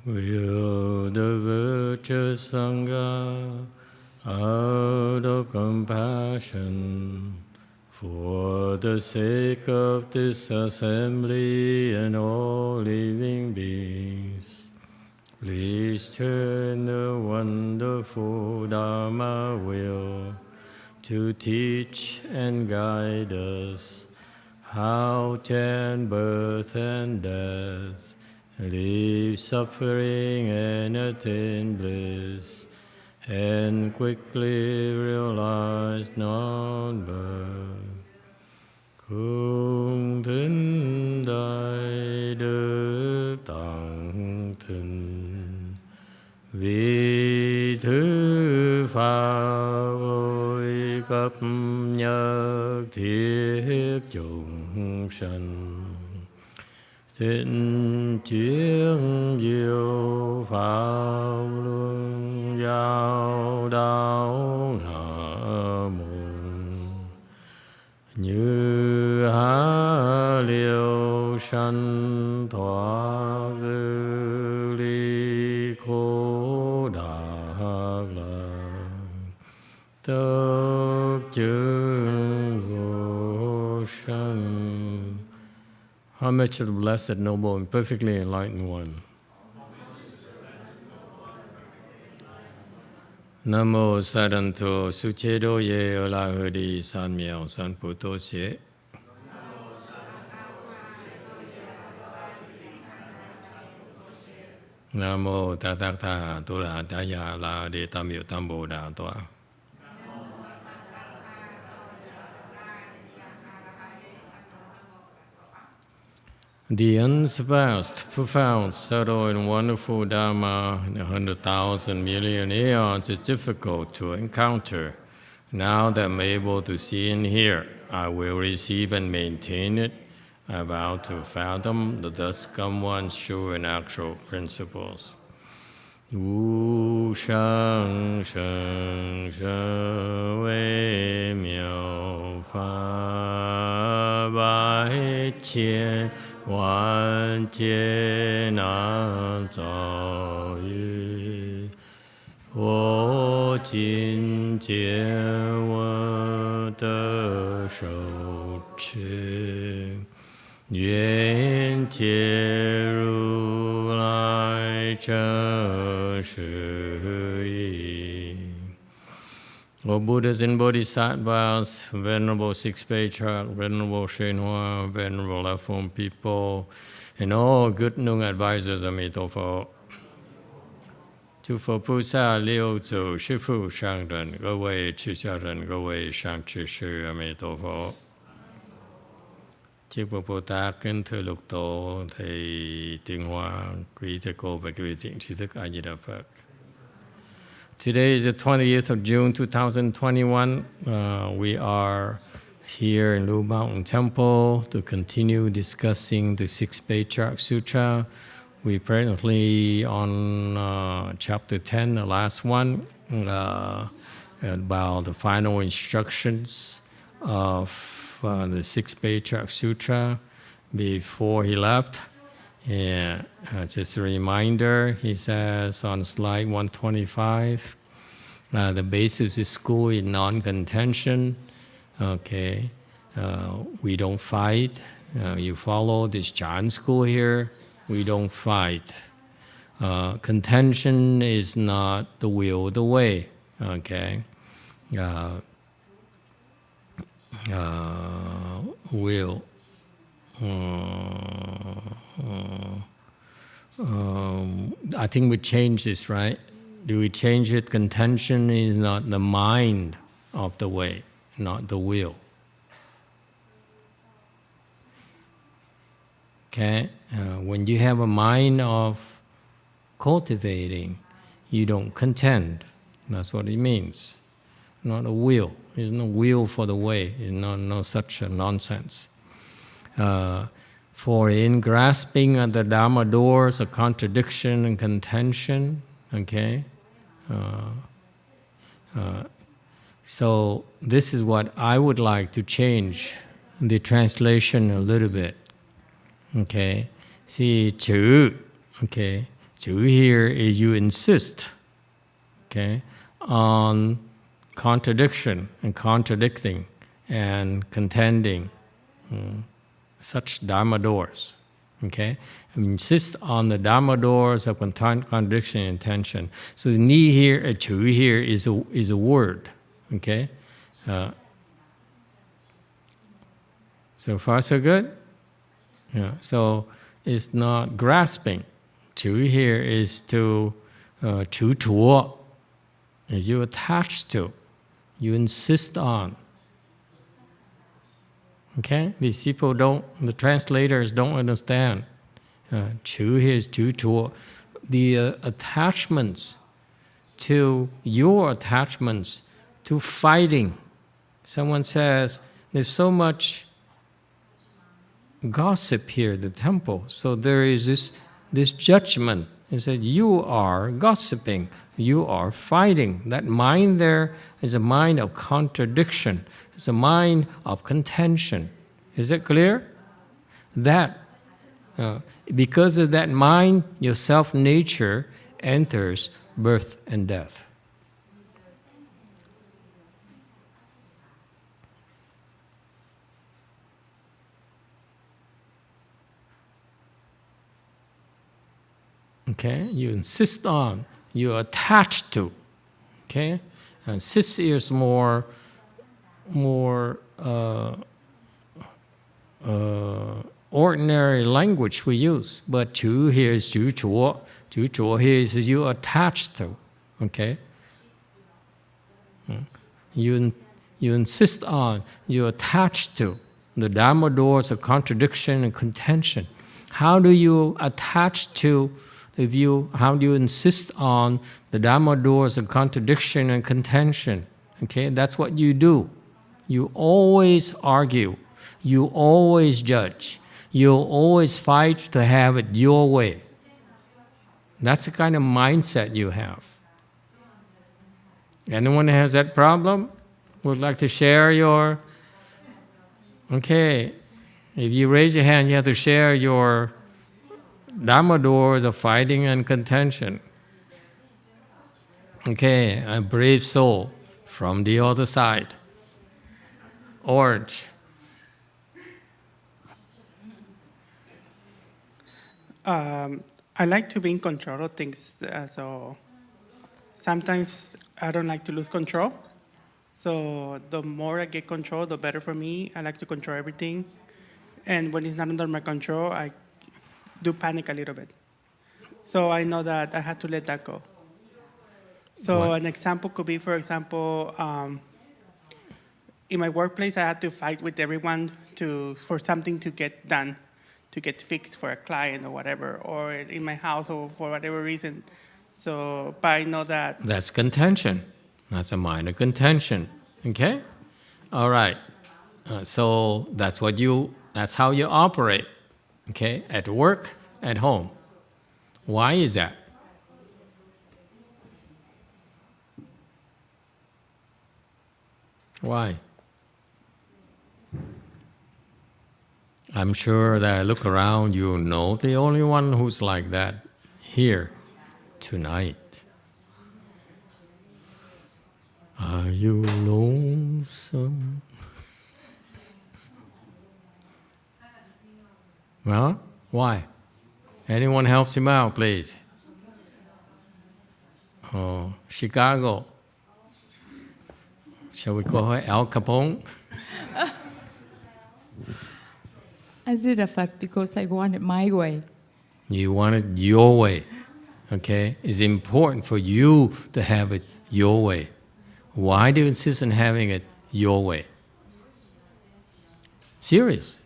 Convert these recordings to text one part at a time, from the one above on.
Will the virtuous Sangha out of compassion for the sake of this assembly and all living beings, please turn the wonderful Dharma wheel to teach and guide us how to end birth and death, leave suffering and attain bliss, and quickly realize non-birth. Cung thính đại đức tạng thịnh, vì thứ pháp ôi cấp nhất thiết chúng sanh, thịnh chuyên diệu pháp luân giao đạo hạ môn, như há liêu sanh thoát ly khổ đạc lạc, tất chứng vô sanh. Homage to the Blessed, Noble, and Perfectly Enlightened One. Namo Saranto Suchedo Ye Olahudi San Miao San Puto Xie. Namo Tatakta Tura Daya La De Tamil Tambo Da Toa. The unsurpassed, profound, subtle, and wonderful Dharma in 100,000 million aeons is difficult to encounter. Now that I'm able to see and hear, I will receive and maintain it. I vow to fathom the thus come one's true and actual principles. Wu shang sheng sheng wei miao fa bai qian 万劫难遭遇，我今见我的手持，愿解如来真实义。O Buddhas and Bodhisattvas, Venerable 6th Patriarch, Venerable YongHua, Venerable Left-Form people, and all good Nung advisors, Emituofo. 诸佛菩萨、六祖、师父、上人，各位持家人，各位上智师，阿弥陀佛。Chư Phật Bồ Tát, kính thưa Lục Tổ, Thầy Tiên Hoa, quý thầy cô và quý vị thiện tri thức A Di Đà Phật. Today is the 20th of June, 2021. We are here in Lu Mountain Temple to continue discussing the 6th Patriarch Sutra. We're presently on chapter 10, the last one, about the final instructions of the 6th Patriarch Sutra before he left. Yeah, just a reminder, he says on slide 125, the basis is school is non-contention. Okay, we don't fight. You follow this Chan school here, we don't fight. Contention is not the will, the way. Okay, will. I think we change this, right? Do we change it? Contention is not the mind of the way, not the will. Okay? When you have a mind of cultivating, you don't contend. That's what it means. Not a will. There's no will for the way. There's no such a nonsense. For in grasping at the Dharma doors of contradiction and contention, okay? So this is what I would like to change the translation a little bit. Okay? See, chữ, okay? Chu here is you insist, okay, on contradiction and contradicting and contending, such Dharma doors. Okay, insist on the Dharma doors of contradiction and intention. So the ni here, chu here is a word. Okay, so far so good. Yeah. So it's not grasping. Chu here is to chu chuo. You attach to, you insist on. Okay, these people the translators don't understand. Chu here is chu chuo. The attachments to your attachments to fighting. Someone says, there's so much gossip here at the temple, so there is this judgment. It said, you are gossiping, you are fighting. That mind there is a mind of contradiction. It's a mind of contention. Is it clear? That, because of that mind, your self-nature enters birth and death. Okay, you insist on, you attach to. Okay, and insist is more ordinary language we use, but chu here is chu chuo. Chu chuo here is you attach to. Okay, you insist on, you attach to the Dharma doors of contradiction and contention. How do you attach to the view? How do you insist on the Dharma doors of contradiction and contention? Okay, that's what you do. You always argue. You always judge. You always fight to have it your way. That's the kind of mindset you have. Anyone has that problem? Would like to share your... Okay, if you raise your hand, you have to share your Dharma doors of fighting and contention. Okay, a brave soul from the other side. Orange. I like to be in control of things, so sometimes I don't like to lose control. So the more I get control, the better for me. I like to control everything. And when it's not under my control, I do panic a little bit. So I know that I have to let that go. So an example could be, for example, in my workplace, I had to fight with everyone for something to get done, to get fixed for a client or whatever, or in my house or for whatever reason. So, but I know that... That's contention. That's a mind of contention. Okay? All right. So that's how you operate. Okay? At work, at home. Why is that? Why? I'm sure that I look around, you know the only one who's like that here tonight. Are you lonesome? Well, why? Anyone helps him out, please? Oh, Chicago. Shall we call her Al Capone? I did a fact because I want it my way. You want it your way, okay? It's important for you to have it your way. Why do you insist on having it your way? Serious.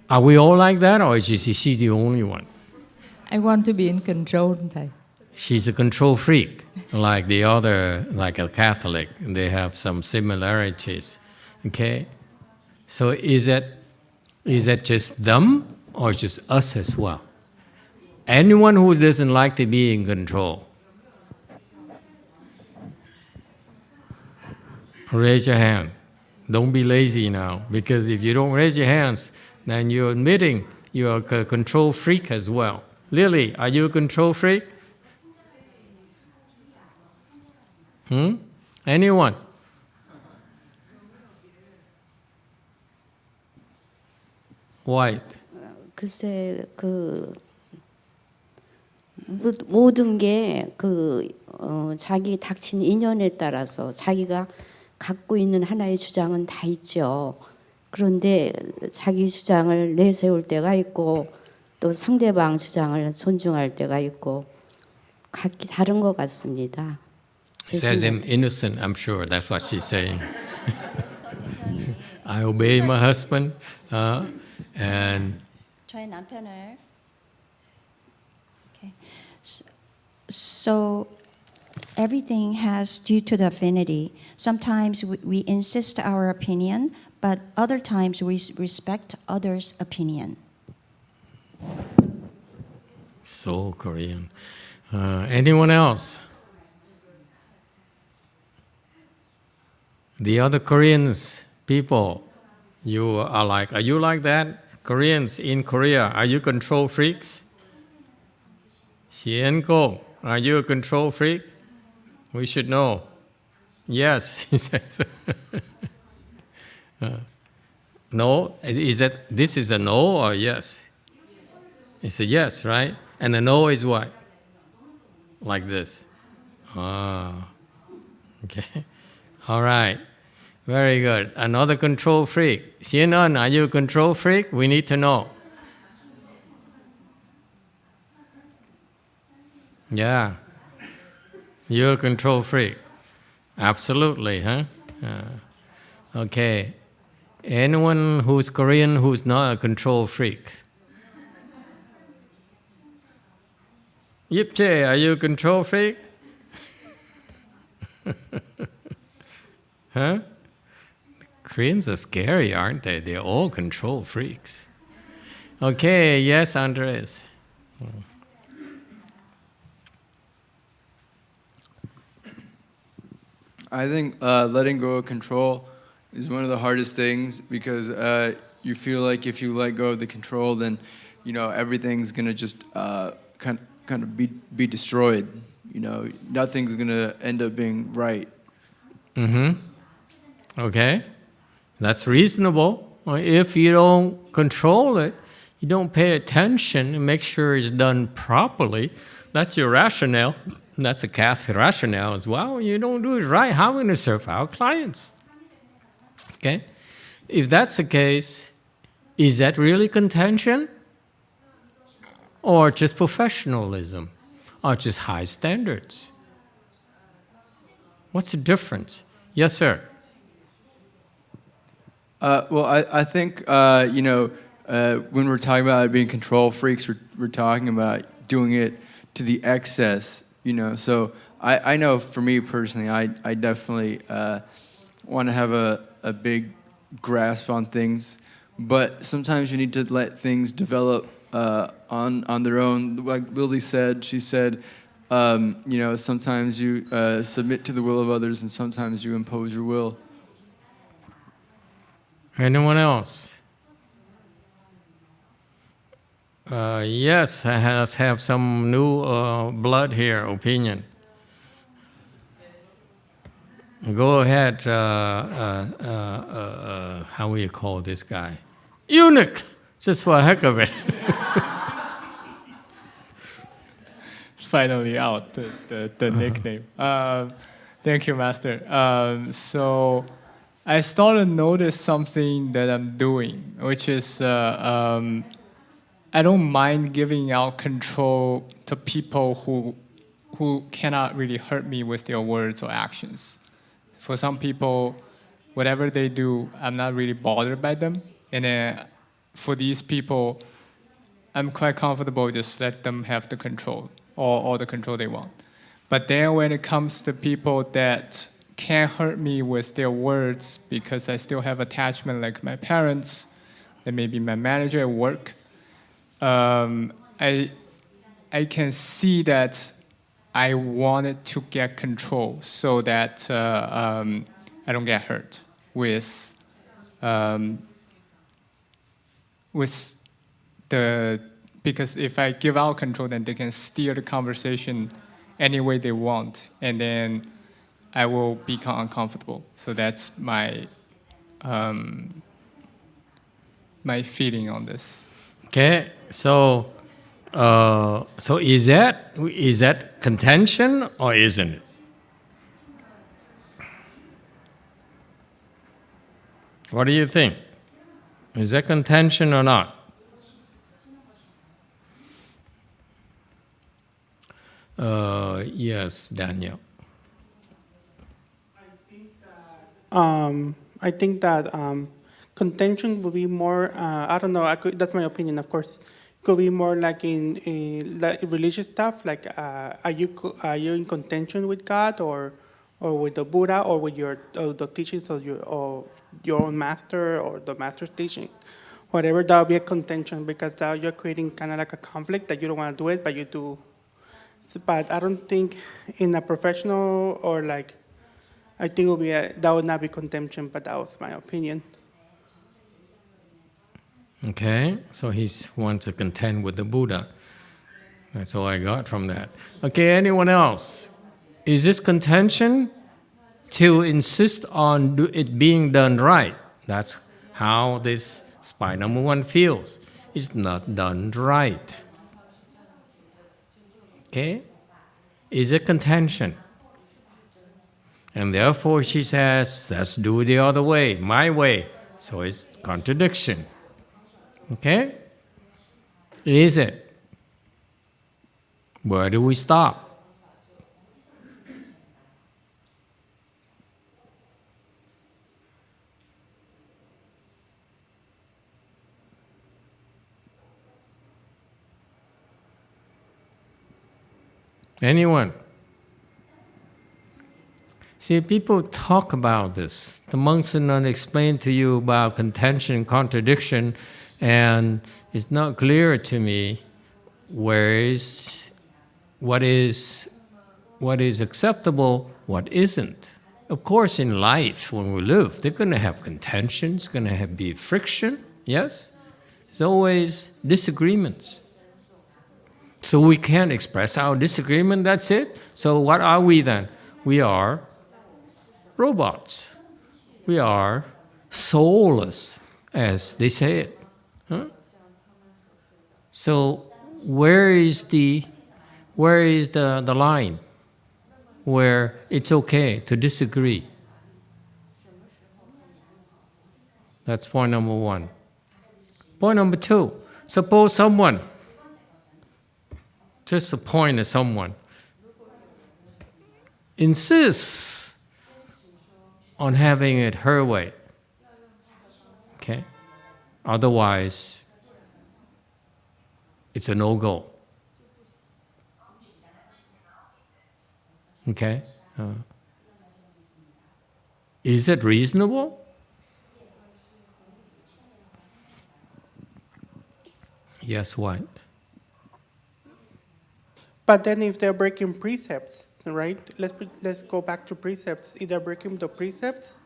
Are we all like that, or is she the only one? I want to be in control, Thầy. She's a control freak, like the other, like a Catholic. They have some similarities, okay? So is that just them, or just us as well? Anyone who doesn't like to be in control, raise your hand. Don't be lazy now, because if you don't raise your hands, then you're admitting you're a control freak as well. Lily, are you a control freak? Anyone? White. 글쎄 모든 게 자기 닥친 인연에 따라서 자기가 갖고 있는 하나의 주장은 다 있죠. 그런데 자기 주장을 내세울 때가 있고 또 상대방 주장을 존중할 때가 있고 각기 다른 것 같습니다. She says I'm innocent, I'm sure. That's what she's saying. I obey my husband and 저의 남편을 okay. So everything has due to the affinity. Sometimes we insist our opinion, but other times we respect others' opinion. so Korean. Anyone else? The other Koreans, people, are you like that? Koreans in Korea, are you control freaks? Xian Gong, are you a control freak? We should know. Yes, he says. No? This is a no or yes? It's a yes, right? And a no is what? Like this. Ah, okay. All right. Very good. Another control freak. Xianan, are you a control freak? We need to know. Yeah. You're a control freak. Absolutely, huh? Okay. Anyone who's Korean who's not a control freak? Yipche, are you a control freak? Huh? Koreans are scary, aren't they? They're all control freaks. Okay, yes, Andres. I think letting go of control is one of the hardest things because you feel like if you let go of the control, then everything's gonna just kind of be destroyed. Nothing's gonna end up being right. Okay, that's reasonable. If you don't control it, you don't pay attention and make sure it's done properly, that's your rationale. That's a Catholic rationale as well. You don't do it right, how are we going to serve our clients? Okay? If that's the case, is that really contention? Or just professionalism? Or just high standards? What's the difference? Yes, sir. Well, I think when we're talking about being control freaks, we're talking about doing it to the excess. So I know for me personally, I definitely want to have a big grasp on things, but sometimes you need to let things develop on their own. Like Lily said, she said, sometimes you submit to the will of others and sometimes you impose your will. Anyone else? Yes, let's have some new blood here, opinion. Go ahead, how will you call this guy? Eunuch, just for the heck of it. Finally out, the nickname. Thank you, Master. So I started to notice something that I'm doing, which is I don't mind giving out control to people who cannot really hurt me with their words or actions. For some people, whatever they do, I'm not really bothered by them. And for these people, I'm quite comfortable just let them have the control, all the control they want. But then when it comes to people that can't hurt me with their words because I still have attachment like my parents, then maybe my manager at work, I can see that I wanted to get control so that I don't get hurt with the because if I give out control, then they can steer the conversation any way they want, and then I will become uncomfortable. So that's my my feeling on this. Okay, so is that contention or isn't it? What do you think? Is that contention or not? Yes, Daniel. I think that contention would be more, I don't know, that's my opinion, of course. Could be more like in like religious stuff, like are you in contention with God or with the Buddha or with the teachings of your own master or the master's teaching? Whatever, that would be a contention, because now you're creating kind of like a conflict that you don't want to do it, but you do. But I don't think in a professional or like, I think it would be that would not be contention, but that was my opinion. Okay, so he wants to contend with the Buddha. That's all I got from that. Okay, anyone else? Is this contention to insist on it being done right? That's how this spy number one feels. It's not done right. Okay? Is it contention? And therefore she says, let's do it the other way, my way. So it's contradiction. Okay? Is it? Where do we stop? Anyone? See, people talk about this. The monks and nuns explain to you about contention and contradiction, and it's not clear to me what is acceptable, what isn't. Of course, in life, when we live, they're going to have contention, it's going to be friction, yes? There's always disagreements. So we can't express our disagreement, that's it? So what are we then? We are robots. We are soulless, as they say it. Huh? So where is the line where it's okay to disagree? That's point number one. Point number two, suppose someone, just to point at someone, insists on having it her way. Okay? Otherwise, it's a no-go. Okay? Is it reasonable? Yes, what? But then if they're breaking precepts, right? Let's go back to precepts. If they're breaking the precepts,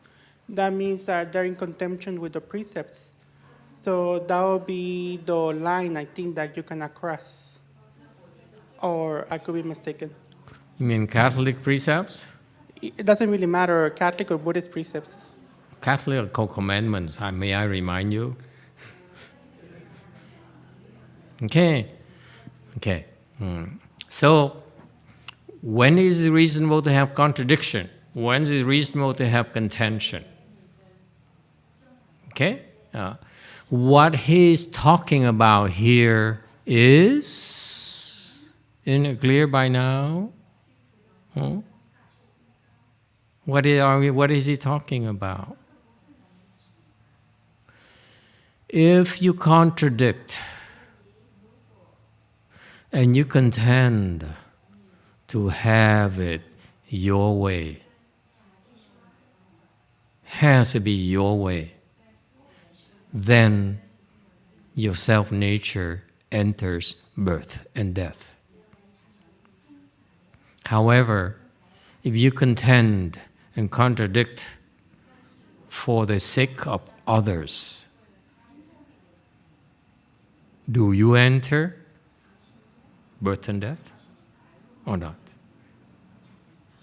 that means that they're in contention with the precepts. So that will be the line, I think, that you cannot cross. Or I could be mistaken. You mean Catholic precepts? It doesn't really matter, Catholic or Buddhist precepts. Catholic are commandments, may I remind you? Okay. So, when is it reasonable to have contradiction? When is it reasonable to have contention? Okay? What he's talking about here is, isn't it clear by now? Huh? What is he talking about? If you contradict and you contend to have it your way, has to be your way, then your self-nature enters birth and death. However, if you contend and contradict for the sake of others, do you enter birth and death? Or not?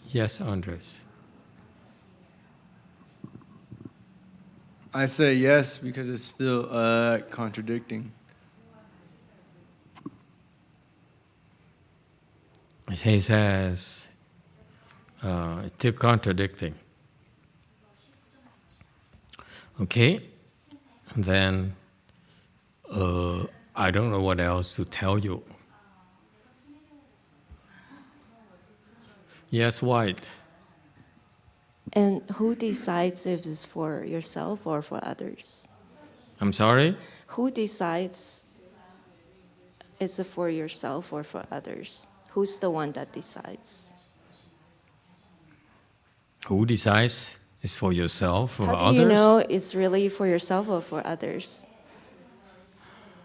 Yes, Andres. I say yes because it's still contradicting. He says it's still contradicting. Okay, and then I don't know what else to tell you. Yes, White. And who decides if it's for yourself or for others? I'm sorry? Who decides it's for yourself or for others? Who's the one that decides? Who decides it's for yourself or How others? do you know it's really for yourself or for others?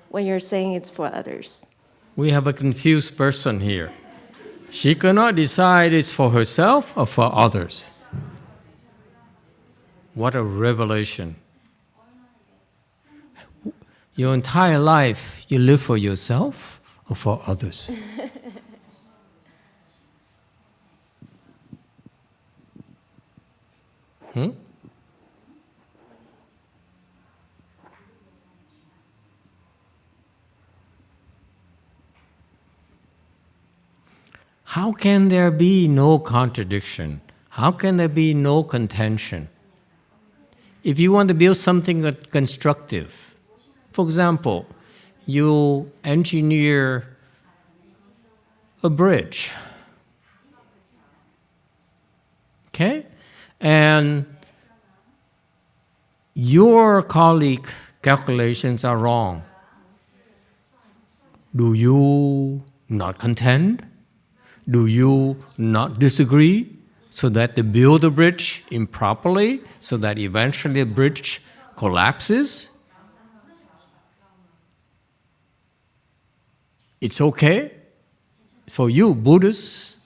When you're saying it's for others. We have a confused person here. She cannot decide it's for herself or for others. What a revelation. Your entire life, you live for yourself or for others? How can there be no contradiction? How can there be no contention? If you want to build something constructive, for example, you engineer a bridge, okay? And your colleague calculations are wrong. Do you not contend? Do you not disagree so that they build the bridge improperly, so that eventually the bridge collapses? It's okay for you, Buddhists,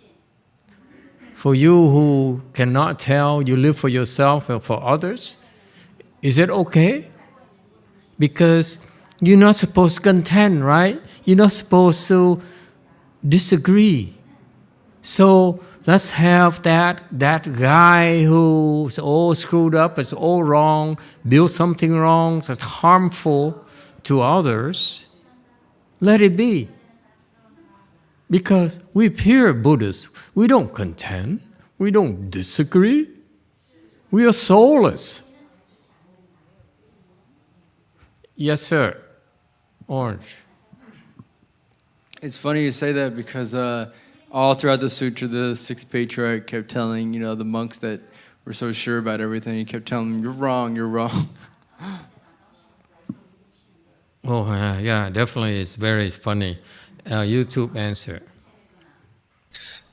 for you who cannot tell you live for yourself or for others. Is it okay? Because you're not supposed to contend, right? You're not supposed to disagree. So let's have that guy who's all screwed up, is all wrong, built something wrong that's harmful to others. Let it be. Because we pure Buddhists, we don't contend, we don't disagree. We are soulless. Yes, sir. Orange. It's funny you say that because all throughout the sutra, the 6th Patriarch kept telling, the monks that were so sure about everything, he kept telling them, you're wrong, you're wrong. Oh, yeah, definitely it's very funny. YouTube answer.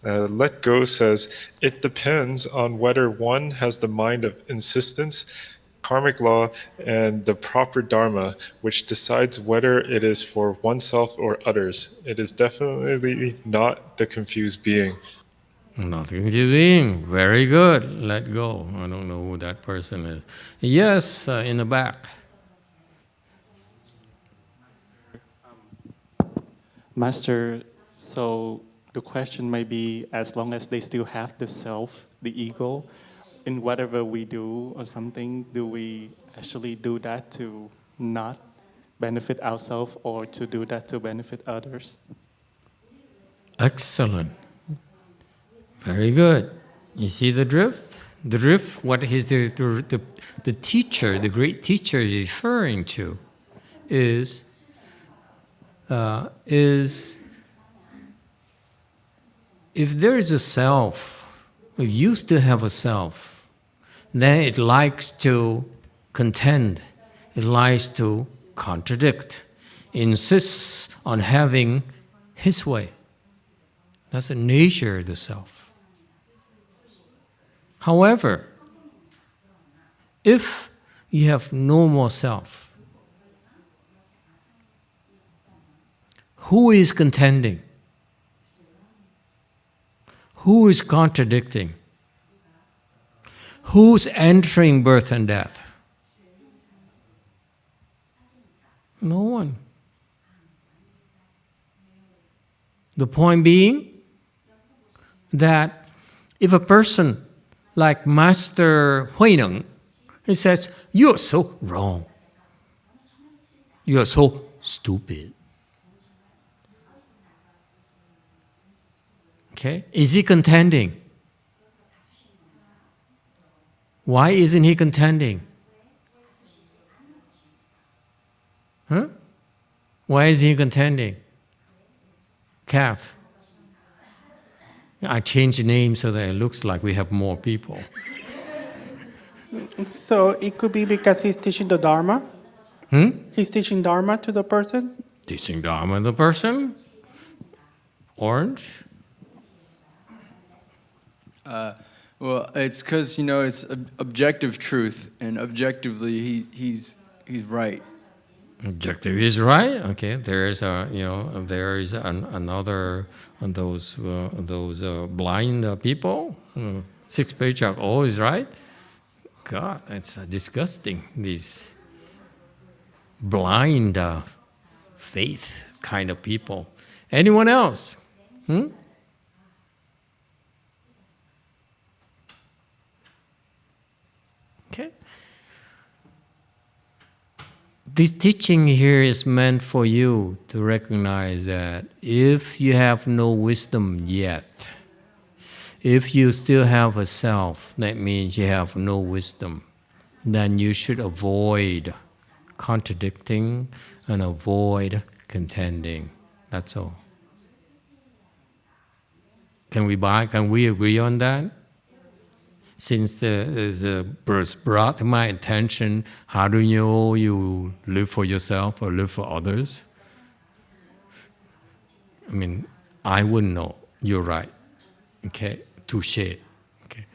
Let Go says, it depends on whether one has the mind of insistence, karmic law, and the proper Dharma, which decides whether it is for oneself or others. It is definitely not the confused being. Not confusing. Very good. Let go. I don't know who that person is. Yes, in the back. Master, so the question may be, as long as they still have the self, the ego, in whatever we do or something, do we actually do that to not benefit ourselves or to do that to benefit others? Excellent. Very good. You see the drift? The drift, what is the teacher, the great teacher is referring to is if there is a self, if you still have a self, then it likes to contend, it likes to contradict, insists on having his way. That's the nature of the self. However, if you have no more self, who is contending? Who is contradicting? Who's entering birth and death? No one. The point being that if a person like Master Huineng, he says, "You are so wrong. You are so stupid." Okay? Is he contending? Why isn't he contending? Huh? Why is he contending? Kath. I changed the name so that it looks like we have more people. So it could be because he's teaching the Dharma. He's teaching Dharma to the person. Teaching Dharma to the person? Orange? Well, it's because it's objective truth, and objectively he's right. Objective is right. Okay, there is another those blind people. 6th Patriarch always right. God, that's disgusting. These blind faith kind of people. Anyone else? Okay. This teaching here is meant for you to recognize that if you have no wisdom yet, if you still have a self, that means you have no wisdom, then you should avoid contradicting and avoid contending. That's all. Can we agree on that? Since the brought to my attention, how do you know you live for yourself or live for others? I mean, I wouldn't know. You're right. Okay, touché. Okay.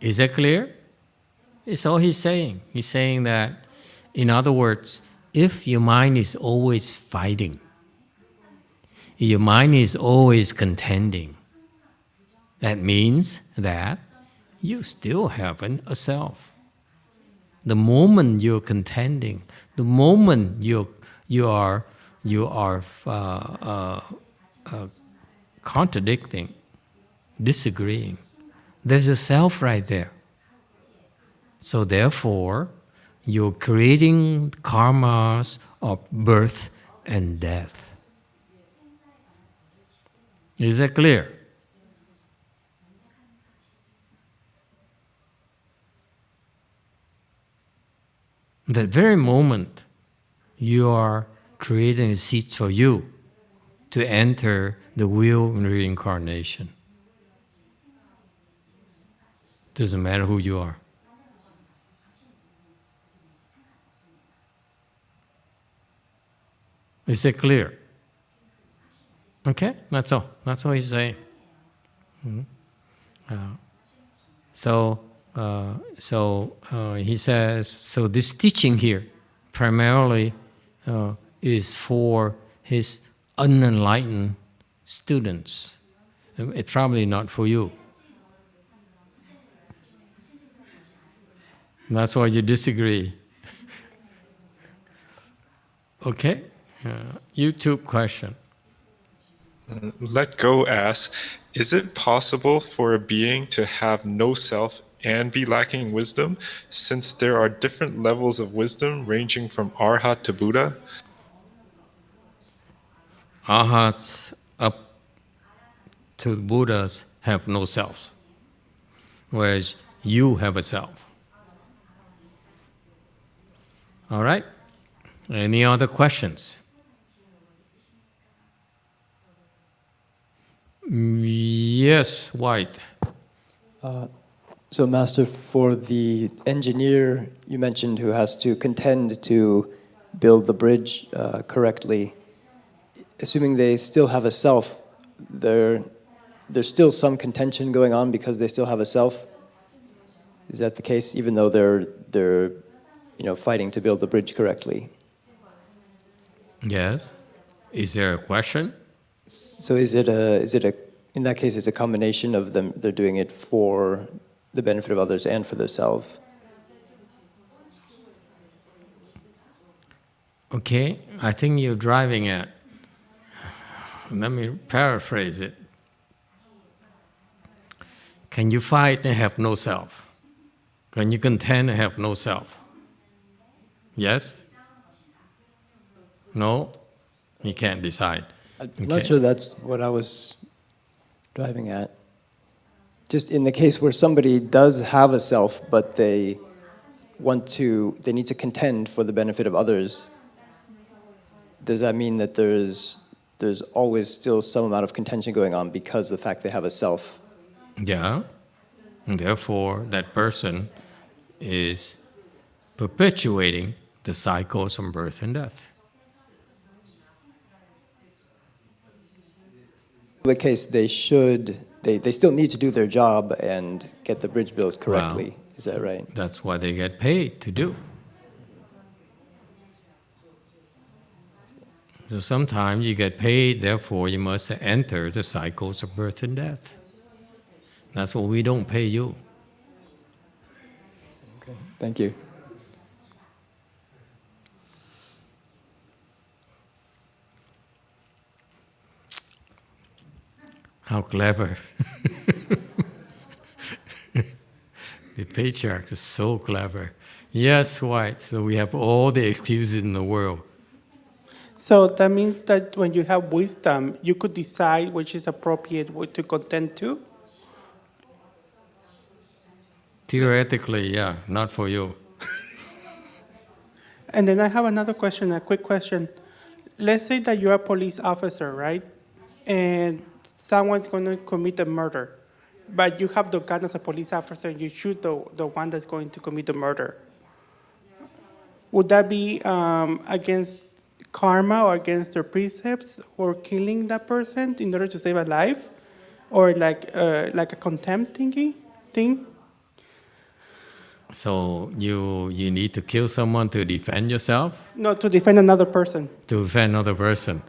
Is that clear? It's all he's saying. He's saying that, in other words, if your mind is always fighting, your mind is always contending, that means that you still haven't a self. The moment you're contending, the moment you are contradicting, disagreeing, there's a self right there. So therefore, you're creating karmas of birth and death. Is that clear? That very moment, you are creating a seat for you to enter the wheel of reincarnation. Doesn't matter who you are. Is it clear? Okay, that's all. That's all he's saying. So he says, so this teaching here primarily is for his unenlightened students. It's probably not for you. That's why you disagree. Okay? YouTube question. Let Go asks, is it possible for a being to have no self and be lacking wisdom, since there are different levels of wisdom ranging from Arhat to Buddha? Arhats up to Buddhas have no self, whereas you have a self. All right? Any other questions? Yes, White. So, Master, for the engineer you mentioned who has to contend to build the bridge correctly, assuming they still have a self, there's still some contention going on because they still have a self. Is that the case, even though they're fighting to build the bridge correctly? Yes. Is there a question? So is it in that case it's a combination of them? They're doing it for the benefit of others and for themselves. Okay, I think you're driving at. Let me paraphrase it. Can you fight and have no self? Can you contend and have no self? Yes? No? You can't decide. I'm Okay. not sure that's what I was driving at. Just in the case where somebody does have a self, but they need to contend for the benefit of others, does that mean that there's always still some amount of contention going on because of the fact they have a self? Yeah. And therefore, that person is perpetuating the cycles of birth and death. In the case, they still need to do their job and get the bridge built correctly. Wow. Is that right? That's what they get paid to do. So sometimes you get paid, therefore you must enter the cycles of birth and death. That's what we don't pay you. Okay, thank you. How clever. The patriarchs are so clever. Yes, White, so we have all the excuses in the world. So that means that when you have wisdom, you could decide which is appropriate what to contend to? Theoretically, yeah, not for you. And then I have another question, a quick question. Let's say that you're a police officer, right? And someone's going to commit a murder, but you have the gun as a police officer and you shoot the one that's going to commit the murder. Would that be against karma or against their precepts or killing that person in order to save a life? Or like a contempt thing? So you need to kill someone to defend yourself? No, to defend another person. To defend another person.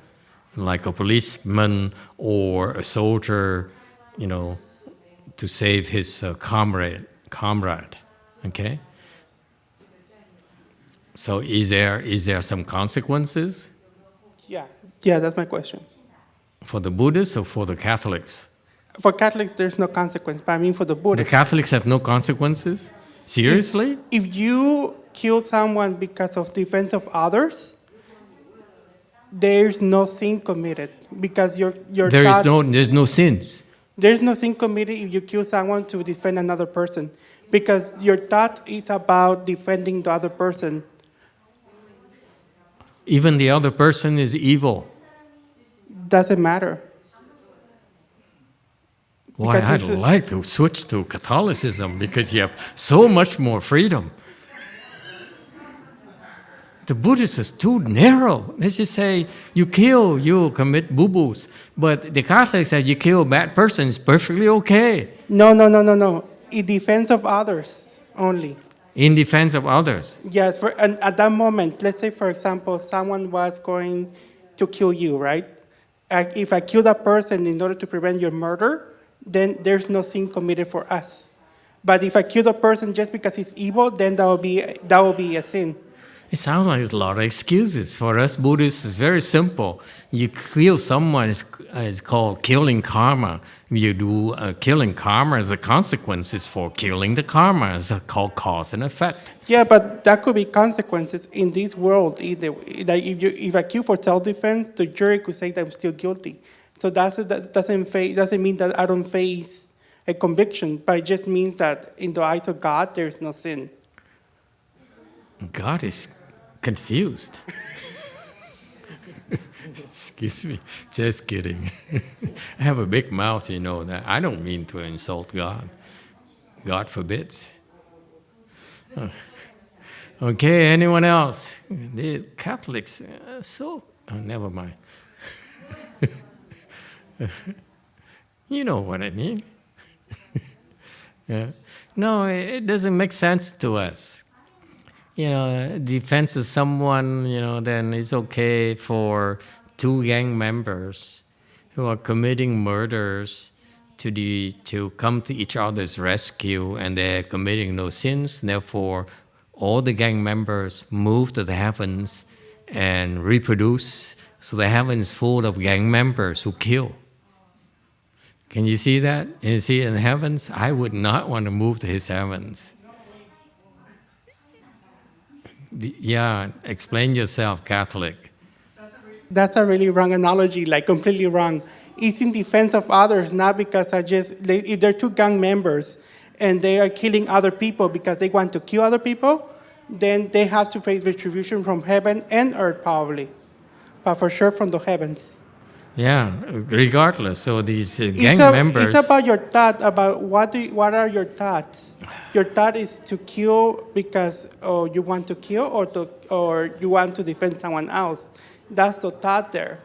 Like a policeman or a soldier, to save his comrade. Okay? So is there some consequences? Yeah, that's my question. For the Buddhists or for the Catholics? For Catholics, there's no consequence, but I mean for the Buddhists. The Catholics have no consequences? Seriously? If you kill someone because of defense of others, there's no sin committed because there's no sins. There's no sin committed if you kill someone to defend another person because your thought is about defending the other person. Even the other person is evil. Doesn't matter. Why, I'd like to switch to Catholicism because you have so much more freedom. The Buddhists is too narrow. They just say, you kill, you commit boo-boos. But the Catholics say you kill a bad person, it's perfectly okay. No. In defense of others only. In defense of others. Yes, and at that moment, let's say, for example, someone was going to kill you, right? If I kill that person in order to prevent your murder, then there's no sin committed for us. But if I kill the person just because he's evil, then that will be a sin. It sounds like there's a lot of excuses. For us Buddhists, it's very simple. You kill someone, it's called killing karma. You do killing karma as a consequence for killing the karma. It's called cause and effect. Yeah, but that could be consequences in this world either. Like if I kill for self-defense, the jury could say that I'm still guilty. So that doesn't mean that I don't face a conviction, but it just means that in the eyes of God, there's no sin. God is confused. Excuse me, just kidding. I have a big mouth, that I don't mean to insult God. God forbids. Okay, anyone else? The Catholics, never mind. You know what I mean. Yeah. No, it doesn't make sense to us. Defense of someone, then it's okay for two gang members who are committing murders to come to each other's rescue, and they're committing no sins. Therefore, all the gang members move to the heavens and reproduce. So the heaven is full of gang members who kill. Can you see that? And you see in heavens, I would not want to move to his heavens. Yeah, explain yourself, Catholic. That's a really wrong analogy, like completely wrong. It's in defense of others, not because if they're two gang members and they are killing other people because they want to kill other people, then they have to face retribution from heaven and earth probably, but for sure from the heavens. Yeah, regardless. So these gang members. It's about your thought. About what are your thoughts? Your thought is to kill because you want to kill, or you want to defend someone else. That's the thought there.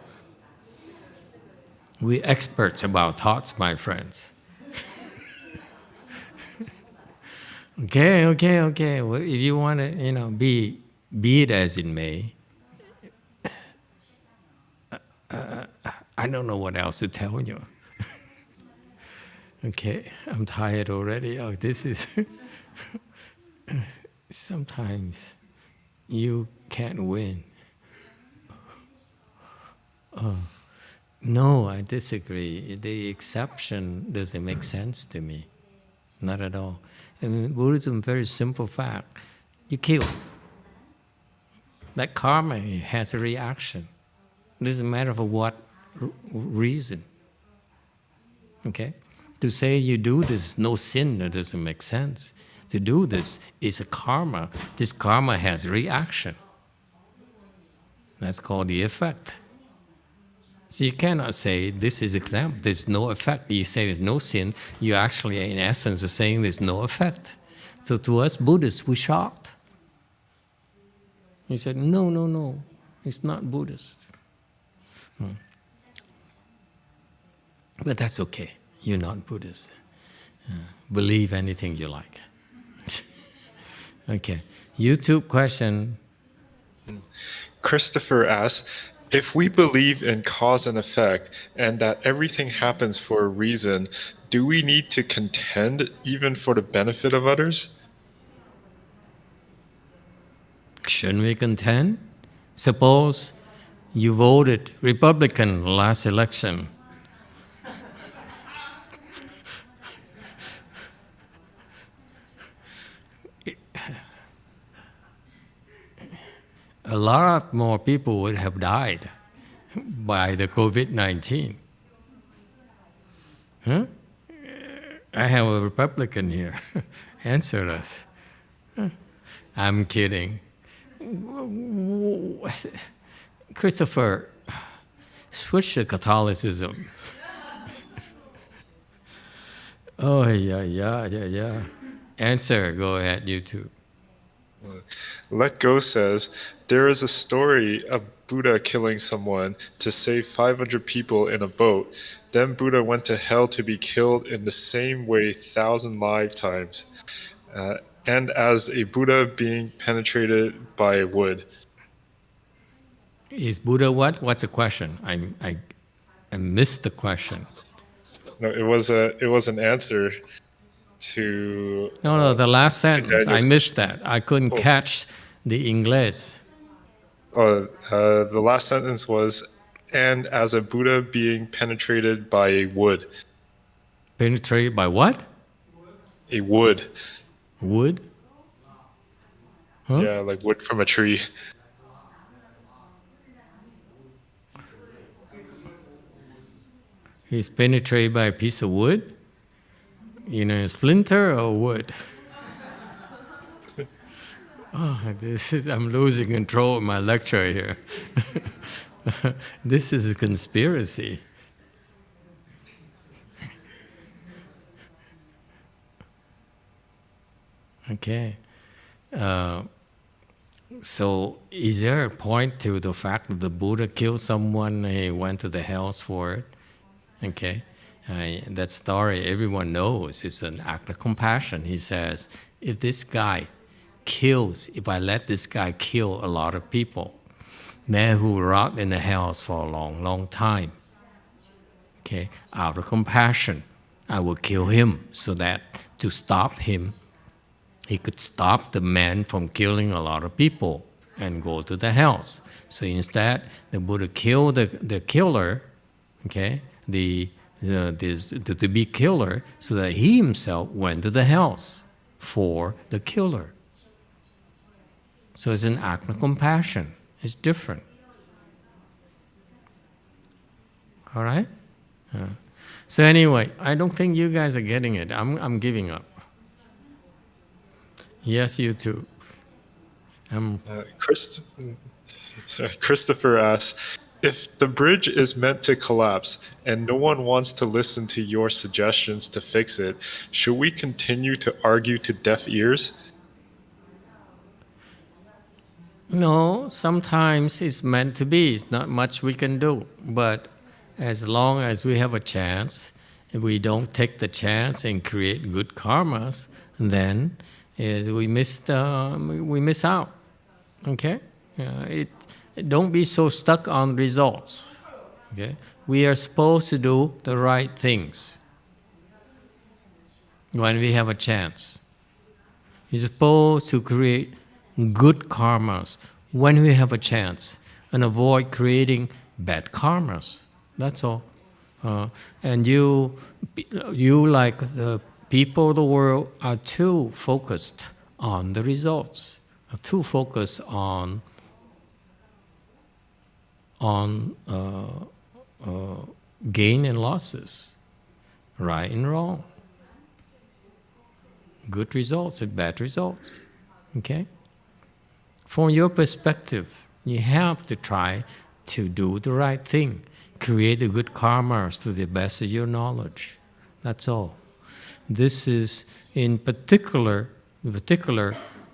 We're experts about thoughts, my friends. Okay. Well, if you want to, be it as it may. I don't know what else to tell you. Okay, I'm tired already. Oh, this is... Sometimes you can't win. No, I disagree. The exception doesn't make sense to me. Not at all. In Buddhism, very simple fact. You kill. That karma has a reaction. It doesn't matter for what reason. Okay? To say you do this, no sin, that doesn't make sense. To do this is a karma. This karma has reaction. That's called the effect. So you cannot say this is exempt, there's no effect. You say there's no sin, you actually in essence are saying there's no effect. So to us Buddhists, we're shocked. He said, no, it's not Buddhist. But that's okay, you're not Buddhist. Believe anything you like. Okay, YouTube question. Christopher asks, if we believe in cause and effect and that everything happens for a reason, do we need to contend even for the benefit of others? Shouldn't we contend? Suppose you voted Republican last election. A lot more people would have died by the COVID-19. Huh? I have a Republican here. Answer us. I'm kidding. Christopher, switch to Catholicism. Oh, yeah. Answer, go ahead, YouTube. Let Go says, there is a story of Buddha killing someone to save 500 people in a boat. Then Buddha went to hell to be killed in the same way 1,000 lifetimes. And as a Buddha being penetrated by wood. Is Buddha what? What's the question? I missed the question. No, it was an answer to... No, the last sentence. I missed that. I couldn't catch the English. The last sentence was, and as a Buddha being penetrated by a wood. Penetrated by what? A wood. Wood? Huh? Yeah, like wood from a tree. He's penetrated by a piece of wood? A splinter or wood? I'm losing control of my lecture here. This is a conspiracy. Okay. So is there a point to the fact that the Buddha killed someone and he went to the hells for it? Okay. That story everyone knows. It's an act of compassion. He says, if I let this guy kill a lot of people, then who will rot in the hells for a long, long time. Okay, out of compassion, I will kill him so that to stop him, he could stop the man from killing a lot of people and go to the hells. So instead, the Buddha killed the killer, okay, to be killer, so that he himself went to the hells for the killer. So it's an act of compassion. It's different. All right? So anyway, I don't think you guys are getting it. I'm giving up. Yes, you too. Christopher asks, if the bridge is meant to collapse and no one wants to listen to your suggestions to fix it, should we continue to argue to deaf ears? No, sometimes it's meant to be. It's not much we can do. But as long as we have a chance, if we don't take the chance and create good karmas, then we miss out. Okay? Don't be so stuck on results. Okay? We are supposed to do the right things when we have a chance. You're supposed to create good karmas when we have a chance and avoid creating bad karmas. That's all. And you, like the people of the world, are too focused on the results, are too focused on gain and losses, right and wrong, good results and bad results. Okay? From your perspective, you have to try to do the right thing, create the good karmas to the best of your knowledge. That's all. This is in particular, the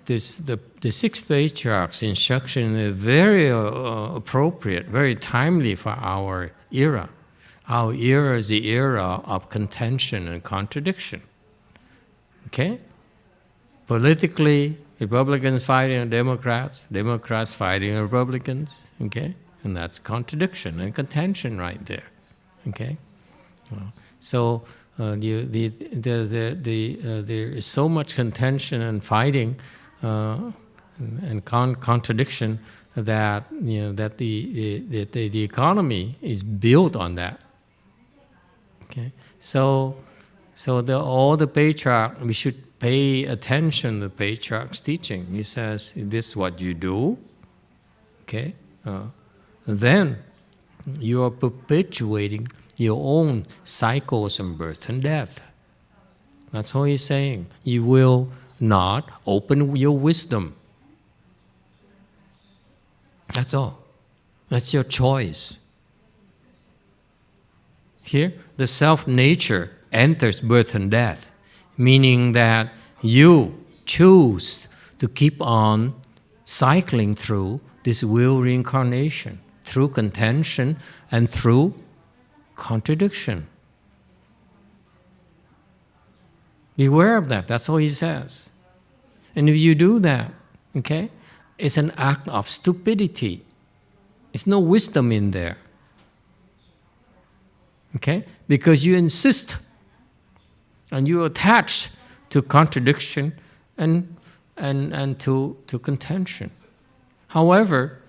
6th Patriarch's instruction is very appropriate, very timely for our era. Our era is the era of contention and contradiction. Okay? Politically, Republicans fighting Democrats, Democrats fighting Republicans. Okay? And that's contradiction and contention right there. Okay? So there is so much contention and fighting and contradiction that the economy is built on that. Okay, so all the patriarch, we should pay attention to the patriarch's teaching. He says, "This is what you do." Okay, then you are perpetuating your own cycles of birth and death. That's all he's saying. You will not open your wisdom. That's all. That's your choice. Here, the self-nature enters birth and death, meaning that you choose to keep on cycling through this will reincarnation, through contention and through contradiction. Beware of that. That's all he says. And if you do that, okay, it's an act of stupidity. There's no wisdom in there. Okay? Because you insist and you attach to contradiction and to contention. However,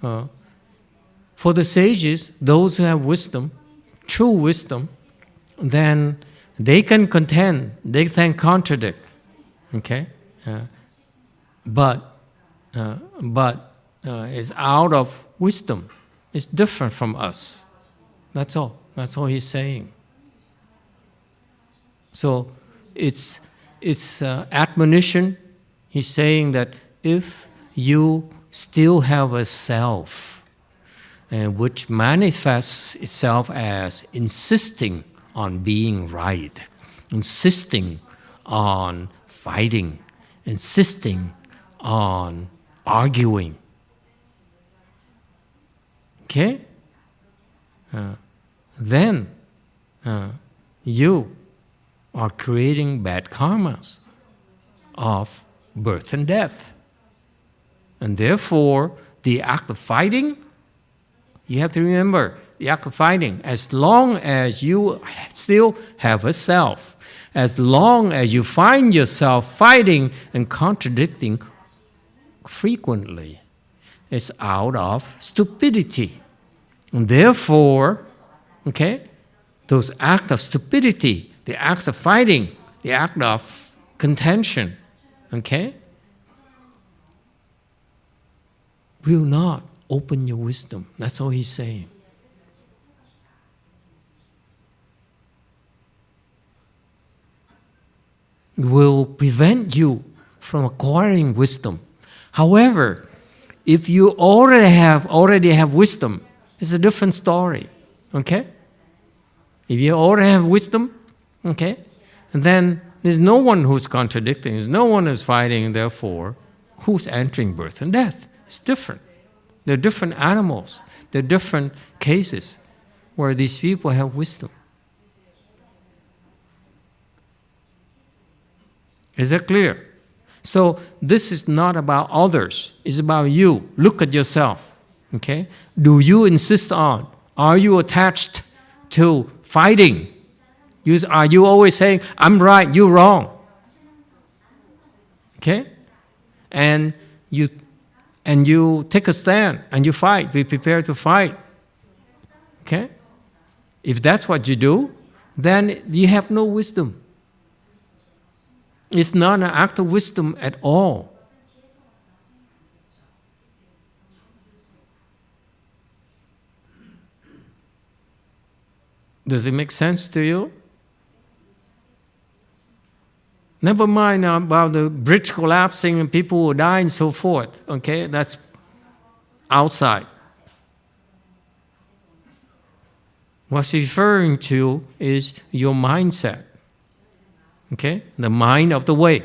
for the sages, those who have wisdom, true wisdom, then they can contend, they can contradict. Okay? But it's out of wisdom. It's different from us. That's all. That's all he's saying. So it's admonition. He's saying that if you still have a self, which manifests itself as insisting on being right, insisting on fighting, insisting on arguing. Okay? Then you are creating bad karmas of birth and death. And therefore, the act of fighting, you have to remember, the act of fighting, as long as you still have a self, as long as you find yourself fighting and contradicting frequently, is out of stupidity. And therefore, okay, those acts of stupidity, the acts of fighting, the act of contention, okay, will not open your wisdom. That's all he's saying. Will prevent you from acquiring wisdom. However, if you already have wisdom, it's a different story. Okay? If you already have wisdom, okay, and then there's no one who's contradicting, there's no one who's fighting, therefore, who's entering birth and death? It's different. They're different animals. They're different cases where these people have wisdom. Is that clear? So this is not about others. It's about you. Look at yourself. Okay? Do you insist on? Are you attached to fighting? Are you always saying, I'm right, you're wrong? Okay? And you take a stand and you fight. Be prepared to fight. Okay? If that's what you do, then you have no wisdom. It's not an act of wisdom at all. Does it make sense to you? Never mind about the bridge collapsing and people will die and so forth. Okay, that's outside. What's referring to is your mindset. Okay, the mind of the way.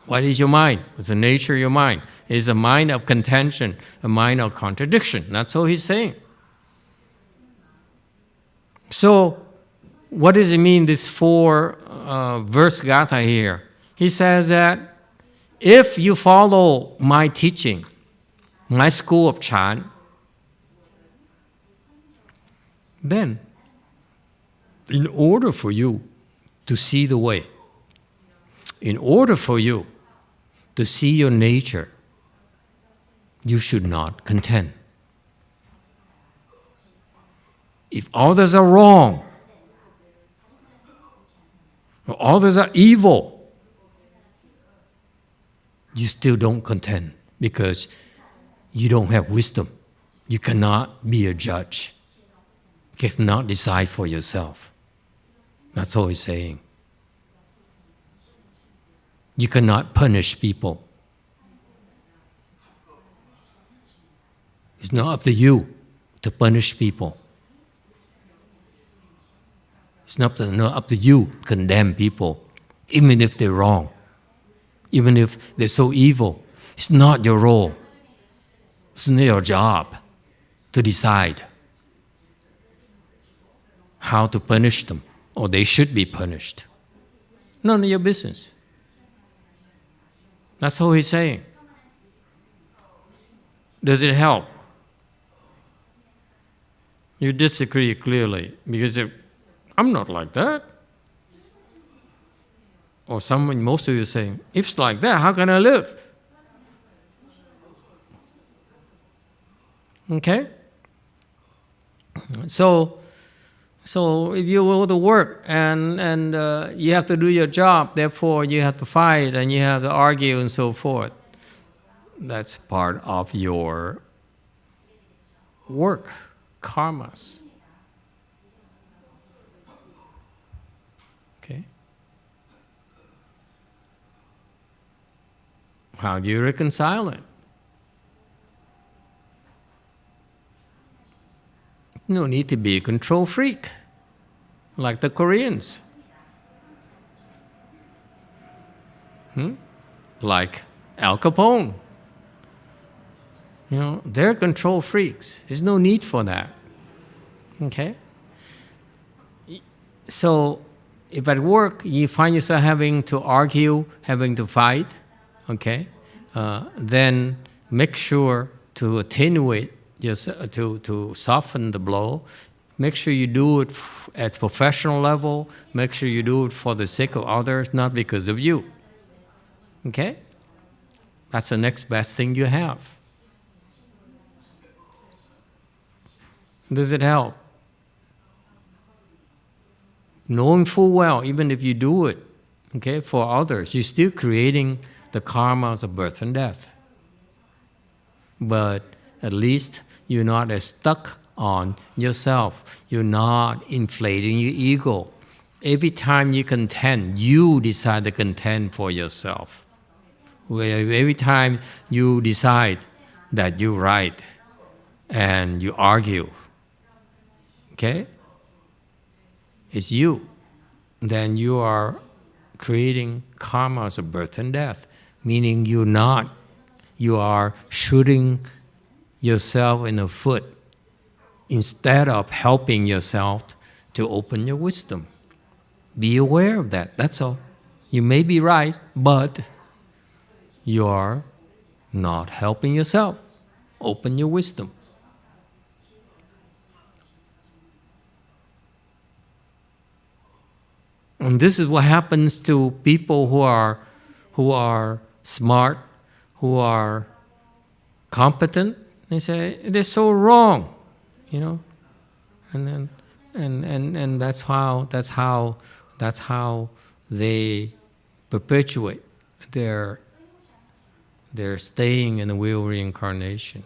What is your mind? What's the nature of your mind? It's a mind of contention, a mind of contradiction. That's all he's saying. So, what does it mean, this 4-verse gatha here? He says that if you follow my teaching, my school of Chan, then in order for you to see the way, in order for you to see your nature, you should not contend. If others are wrong, or others are evil, you still don't contend because you don't have wisdom. You cannot be a judge. You cannot decide for yourself. That's all he's saying. You cannot punish people. It's not up to you to punish people. It's not up to you to condemn people, even if they're wrong, even if they're so evil. It's not your role. It's not your job to decide how to punish them, or they should be punished. None of your business. That's all he's saying. Does it help? You disagree clearly, because I'm not like that. Or most of you are saying, if it's like that, how can I live? Okay? So if you go to work and you have to do your job, therefore you have to fight and you have to argue and so forth, that's part of your work, karmas. Okay? How do you reconcile it? No need to be a control freak, like the Koreans. Like Al Capone. They're control freaks. There's no need for that. Okay? So, if at work you find yourself having to argue, having to fight, okay, then make sure to attenuate, to soften the blow. Make sure you do it at professional level. Make sure you do it for the sake of others, not because of you. Okay? That's the next best thing you have. Does it help? Knowing full well, even if you do it, okay, for others, you're still creating the karmas of birth and death. But at least you're not as stuck on yourself. You're not inflating your ego. Every time you contend, you decide to contend for yourself. Every time you decide that you're right and you argue, okay? It's you. Then you are creating karmas of birth and death, meaning you are shooting yourself in the foot instead of helping yourself to open your wisdom. Be aware of that, that's all. You may be right, but you are not helping yourself. Open your wisdom. And this is what happens to people who are smart, who are competent. They say they're so wrong, you know, and that's how they perpetuate their staying in the wheel reincarnation.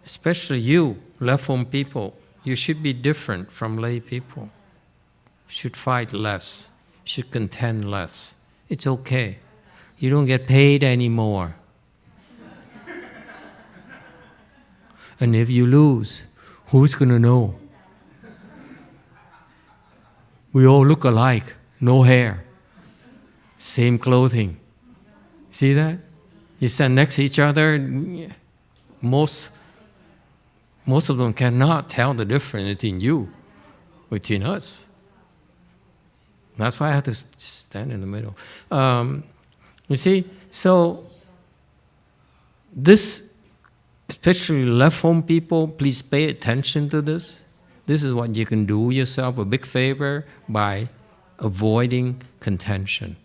Especially you, left-home people, you should be different from lay people. Should fight less, should contend less. It's okay. You don't get paid anymore. And if you lose, who's going to know? We all look alike, no hair, same clothing. See that? You stand next to each other, most of them cannot tell the difference between us. That's why I have to stand in the middle. You see, so this, especially left-home people, please pay attention to this. This is what you can do yourself a big favor by avoiding contention,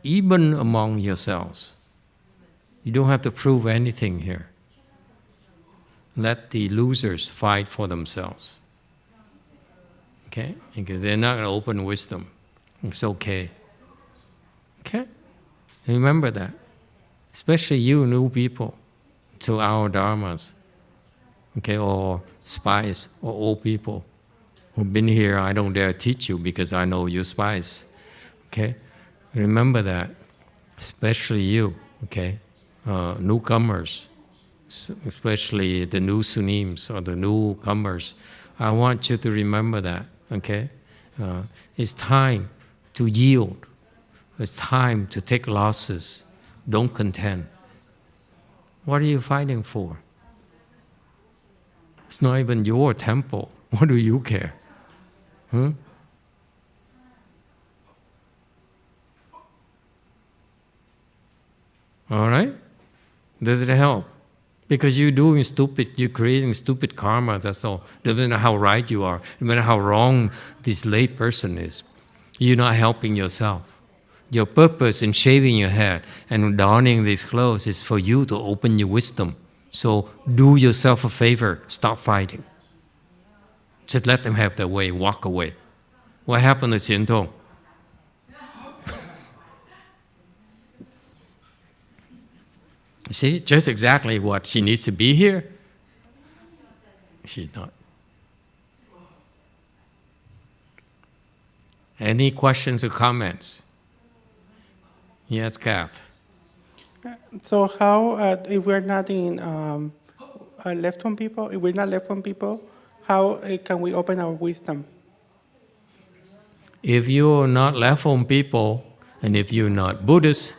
even among yourselves. You don't have to prove anything here. Let the losers fight for themselves. Okay? Because they're not going to open wisdom. It's okay. Okay? Remember that. Especially you new people to our dharmas. Okay? Or spies or old people who've been here. I don't dare teach you because I know you're spies. Okay? Remember that. Especially you. Okay? Newcomers. Especially the new Sunims or the newcomers. I want you to remember that. Okay? It's time to yield. It's time to take losses. Don't contend. What are you fighting for? It's not even your temple. What do you care? Huh? All right? Does it help? Because you're creating stupid karma, that's all. Doesn't matter how right you are, no matter how wrong this lay person is. You're not helping yourself. Your purpose in shaving your head and donning these clothes is for you to open your wisdom. So do yourself a favor, stop fighting. Just let them have their way, walk away. What happened to Xian Tong? See, just exactly what she needs to be here. She's not. Any questions or comments? Yes, Kath. So how, if we're not in left-home people, if we're not left-home people, how can we open our wisdom? If you're not left-home people, and if you're not Buddhist,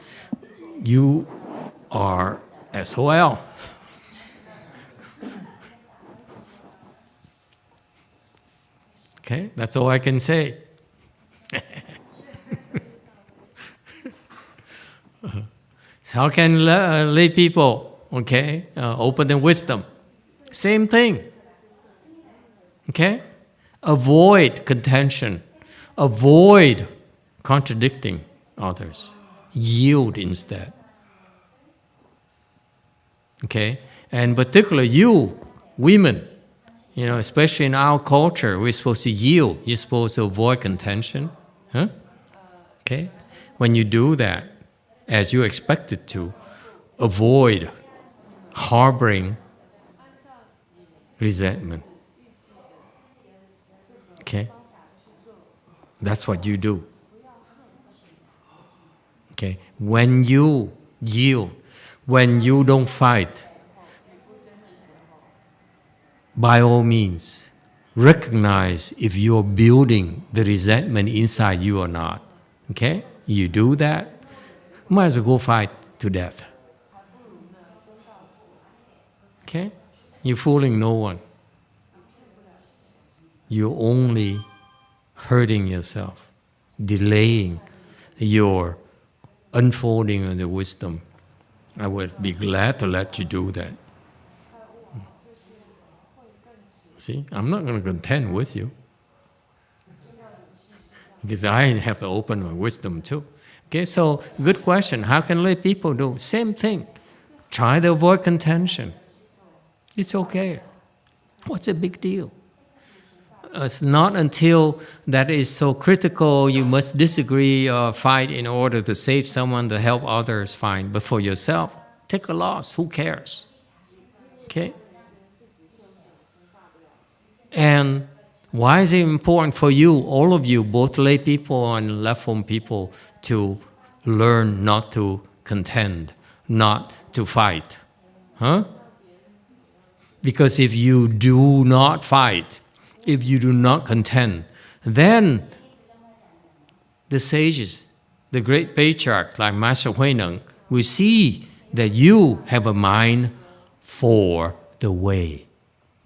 you are SOL. Okay, that's all I can say. So how can lay people, okay, open their wisdom? Same thing. Okay? Avoid contention. Avoid contradicting others. Yield instead. Okay? And particularly you, women, especially in our culture, we're supposed to yield. You're supposed to avoid contention. Huh? Okay? When you do that, as you're expected to, avoid harboring resentment. Okay? That's what you do. Okay? When you yield, when you don't fight, by all means, recognize if you're building the resentment inside you or not. Okay? You do that, might as well go fight to death. Okay? You're fooling no one. You're only hurting yourself, delaying your unfolding of the wisdom. I would be glad to let you do that. See, I'm not going to contend with you, because I have to open my wisdom too. Okay, so good question. How can lay people do? Same thing. Try to avoid contention. It's okay. What's the big deal? It's not until that is so critical you must disagree or fight in order to save someone, to help others, fine. But for yourself, take a loss. Who cares? Okay? And why is it important for you, all of you, both lay people and left-form people, to learn not to contend, not to fight? Huh? Because if you do not fight, if you do not contend, then the sages, the great patriarchs like Master Huineng, will see that you have a mind for the way.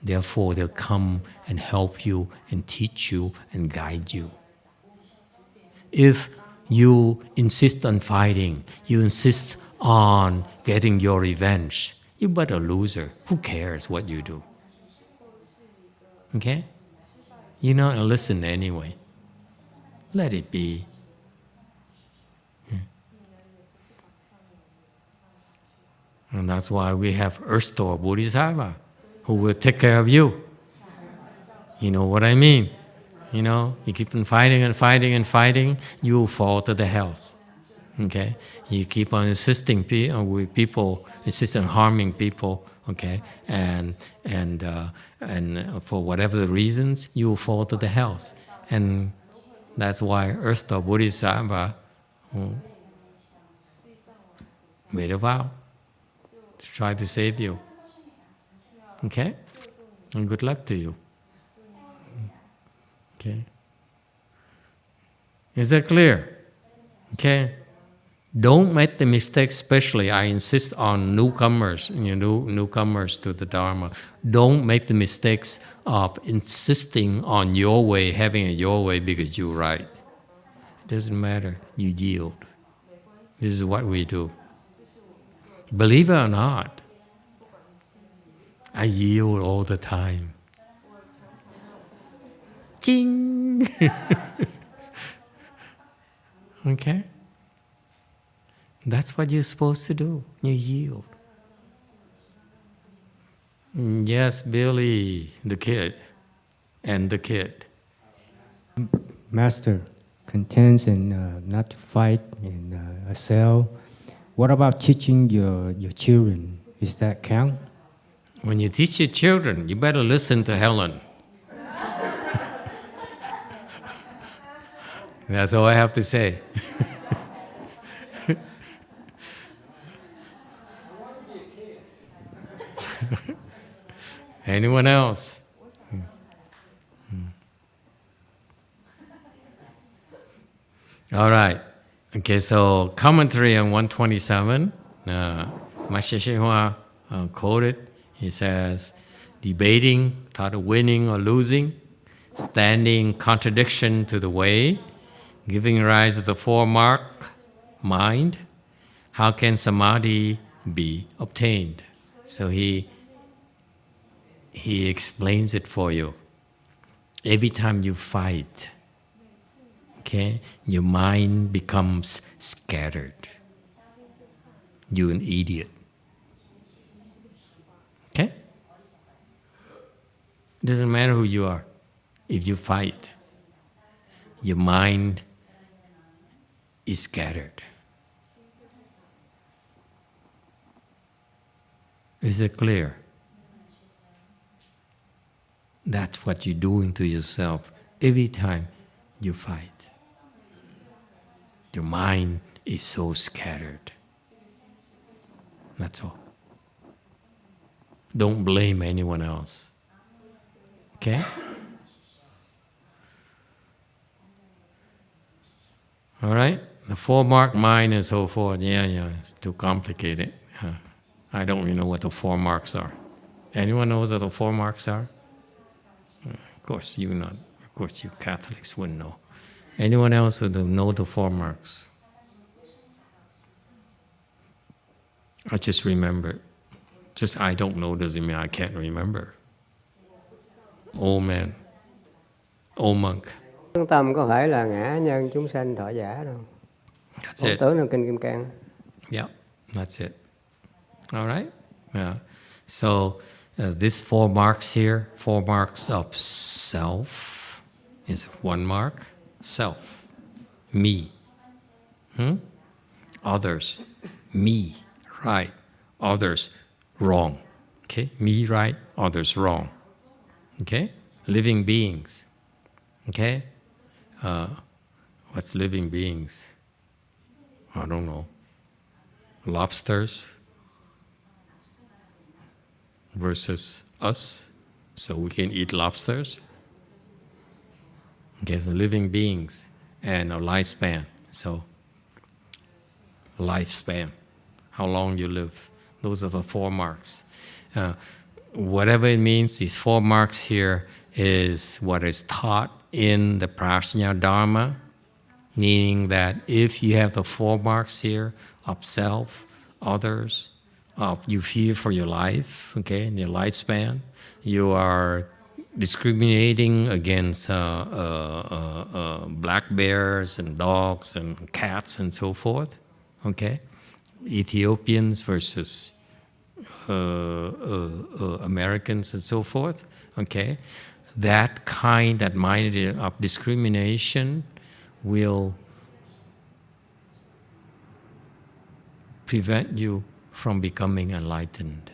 Therefore, they'll come and help you and teach you and guide you. If you insist on fighting, you insist on getting your revenge, you're but a loser. Who cares what you do? Okay? You're not going to listen anyway. Let it be. And that's why we have Earth-store Bodhisattva who will take care of you. You know what I mean? You keep on fighting and fighting and fighting, you will fall to the hells. Okay? You keep on insisting with people, insist on harming people, okay? And for whatever the reasons, you will fall to the hells. And that's why Earth-store Bodhisattva made a vow to try to save you. Okay? And good luck to you. Okay? Is that clear? Okay? Don't make the mistake, especially I insist on newcomers, newcomers to the Dharma. Don't make the mistakes of insisting on your way, having it your way because you're right. It doesn't matter. You yield. This is what we do. Believe it or not, I yield all the time. Ching! Okay? That's what you're supposed to do. You yield. Yes, Billy, the kid, and the kid. Master contends and not to fight in a cell. What about teaching your children? Is that count? When you teach your children, you better listen to Helen. That's all I have to say. Anyone else? All right. Okay, so commentary on 127. Master YongHua quoted. He says, debating, thought of winning or losing, standing contradiction to the way, giving rise to the four-mark mind. How can samadhi be obtained? So he explains it for you. Every time you fight, okay, your mind becomes scattered. You're an idiot. Okay? It doesn't matter who you are. If you fight, your mind is scattered. Is it clear? That's what you're doing to yourself every time you fight. Your mind is so scattered. That's all. Don't blame anyone else. Okay? All right? The four-mark mind and so forth, yeah, it's too complicated. I don't even know what the 4 marks are. Anyone knows what the 4 marks are? Of course, you not. Of course, you Catholics wouldn't know. Anyone else who don't know the 4 marks? I just remember. Just I don't know doesn't mean I can't remember. Old man, old monk. Tâm có phải là ngã nhân chúng sanh thọ giả đâu. That's it. Tưởng trong kinh Kim Cang. Yeah, that's it. All right? So these 4 marks here, 4 marks of self is 1 mark. Self, me. Others, me, right. Others, wrong. Okay? Me, right. Others, wrong. Okay? Living beings. Okay? What's living beings? I don't know. Lobsters versus us, so we can eat lobsters. Okay, so living beings and a lifespan. So, lifespan, how long you live. Those are the 4 marks. Whatever it means, these 4 marks here is what is taught in the Prajna Dharma, meaning that if you have the 4 marks here of self, others, you fear for your life, okay, in your lifespan, you are discriminating against black bears and dogs and cats and so forth, okay, Ethiopians versus Americans and so forth, okay, that mind of discrimination will prevent you from becoming enlightened.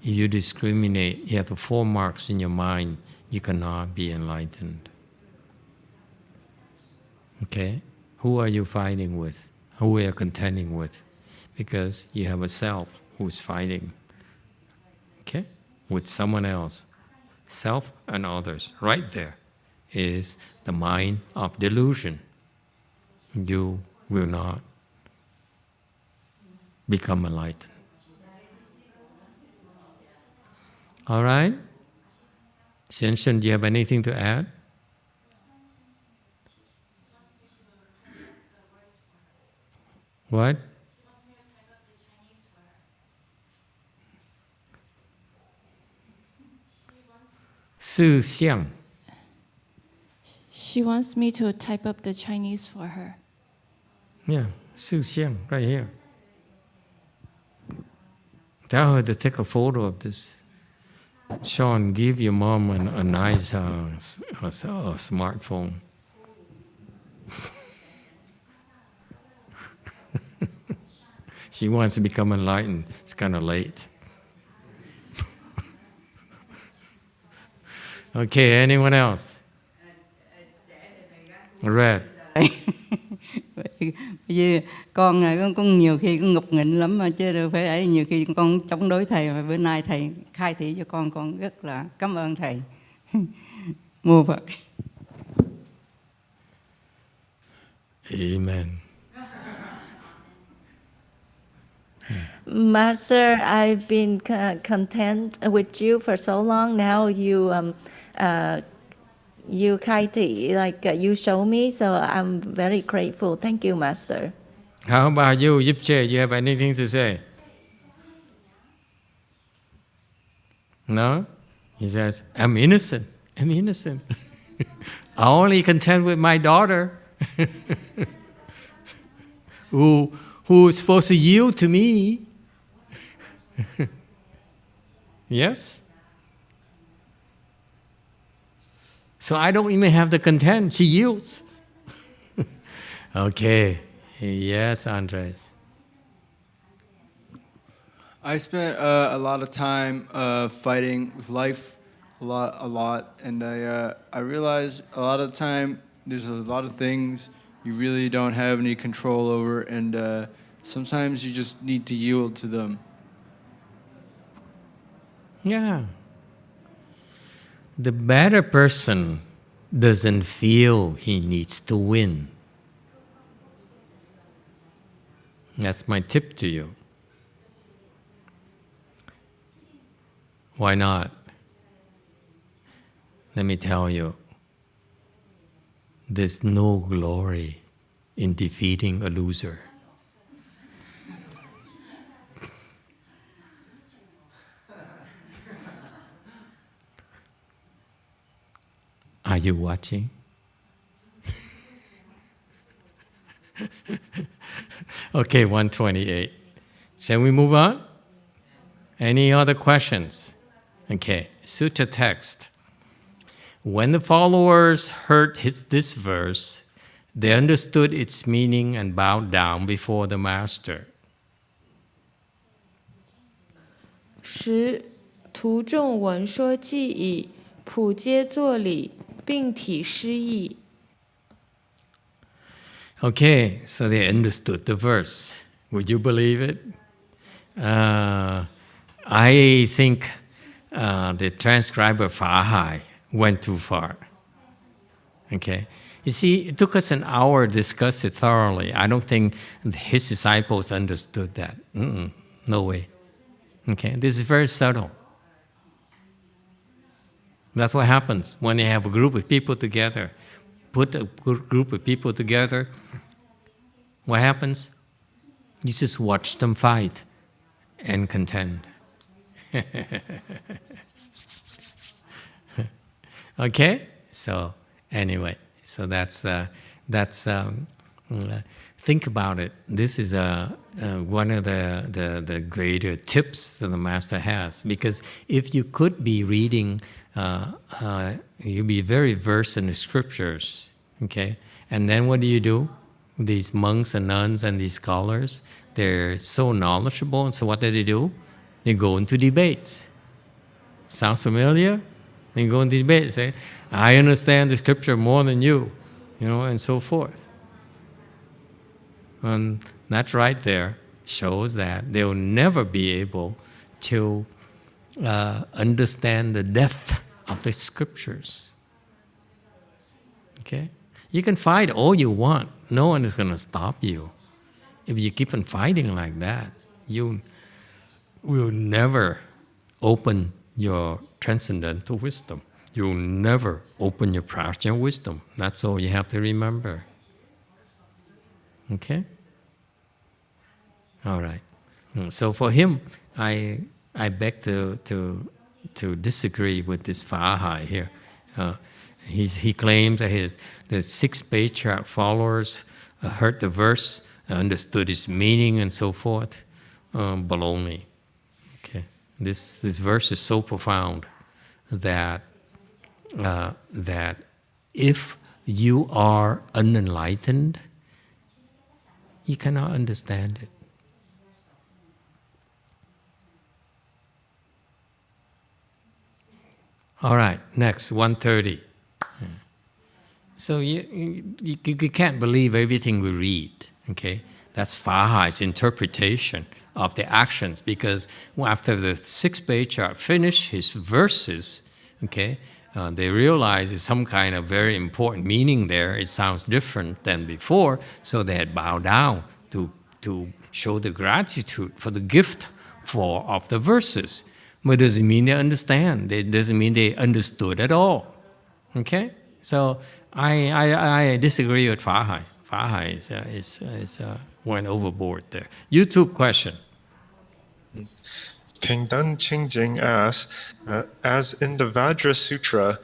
If you discriminate, you have the 4 marks in your mind, you cannot be enlightened. Okay? Who are you fighting with? Who are you contending with? Because you have a self who's fighting. Okay? With someone else. Self and others. Right there is the mind of delusion. You will not become enlightened. All right? Shenshun, do you have anything to add? What? Su Xiang. She wants me to type up the Chinese for her. Yeah, Su Xiang, right here. Tell her to take a photo of this. Sean, give your mom a nice smartphone. She wants to become enlightened. It's kind of late. Okay, anyone else? Red. Bởi vì con này con nhiều khi con ngục nghịnh lắm mà chứ đâu phải ấy, nhiều khi con chống đối thầy, mà bữa nay thầy khai thị cho con rất là cảm ơn thầy. Mô Phật. Amen. Master, I've been content with you for so long now. You kaiti, you show me, so I'm very grateful. Thank you, Master. How about you, Yipche? You have anything to say? No? He says, I'm innocent. I'm innocent. I only contend with my daughter who is supposed to yield to me. Yes? So I don't even have to contend. She yields. Okay. Yes, Andres. I spent a lot of time fighting with life, a lot, and I realized a lot of the time there's a lot of things you really don't have any control over, and sometimes you just need to yield to them. Yeah. The better person doesn't feel he needs to win. That's my tip to you. Why not? Let me tell you, there's no glory in defeating a loser. Are you watching? Okay, 128. Shall we move on? Any other questions? Okay, Sutra text. When the followers heard this verse, they understood its meaning and bowed down before the master. 10. 徒众闻说记已，普皆作礼，并体诗意。 Okay, so they understood the verse. Would you believe it? I think the transcriber Fahai went too far. Okay, you see, it took us an hour to discuss it thoroughly. I don't think his disciples understood that. No way. Okay, this is very subtle. That's what happens when you have a group of people together. Put a group of people together, what happens? You just watch them fight and contend. Okay? So anyway, so that's think about it. This is one of the greater tips that the master has, because if you could be reading, you'd be very versed in the scriptures, okay? And then what do? These monks and nuns and these scholars, they're so knowledgeable, and so what do? They go into debates. Sounds familiar? They go into debates, say, I understand the scripture more than you, and so forth. And that right there shows that they'll never be able to understand the depth of the scriptures. Okay? You can fight all you want. No one is going to stop you. If you keep on fighting like that, you will never open your transcendental wisdom. You'll never open your practical wisdom. That's all you have to remember. Okay? All right. So for him, I beg to disagree with this Fahai here. He claims that the 6th Patriarch followers heard the verse, understood its meaning, and so forth. Baloney. Okay, this verse is so profound that if you are unenlightened, you cannot understand it. All right, next, 130. So you can't believe everything we read, okay? That's Fahai's interpretation of the actions, because after the 6th Patriarch finished his verses, okay, they realized there's some kind of very important meaning there. It sounds different than before, so they had bowed down to show the gratitude for the gift of the verses. But it doesn't mean they understand. It doesn't mean they understood at all. Okay? So I disagree with Fahai. Fahai is went overboard there. YouTube question. Pingdan Qingjing asks, as in the Vajra Sutra,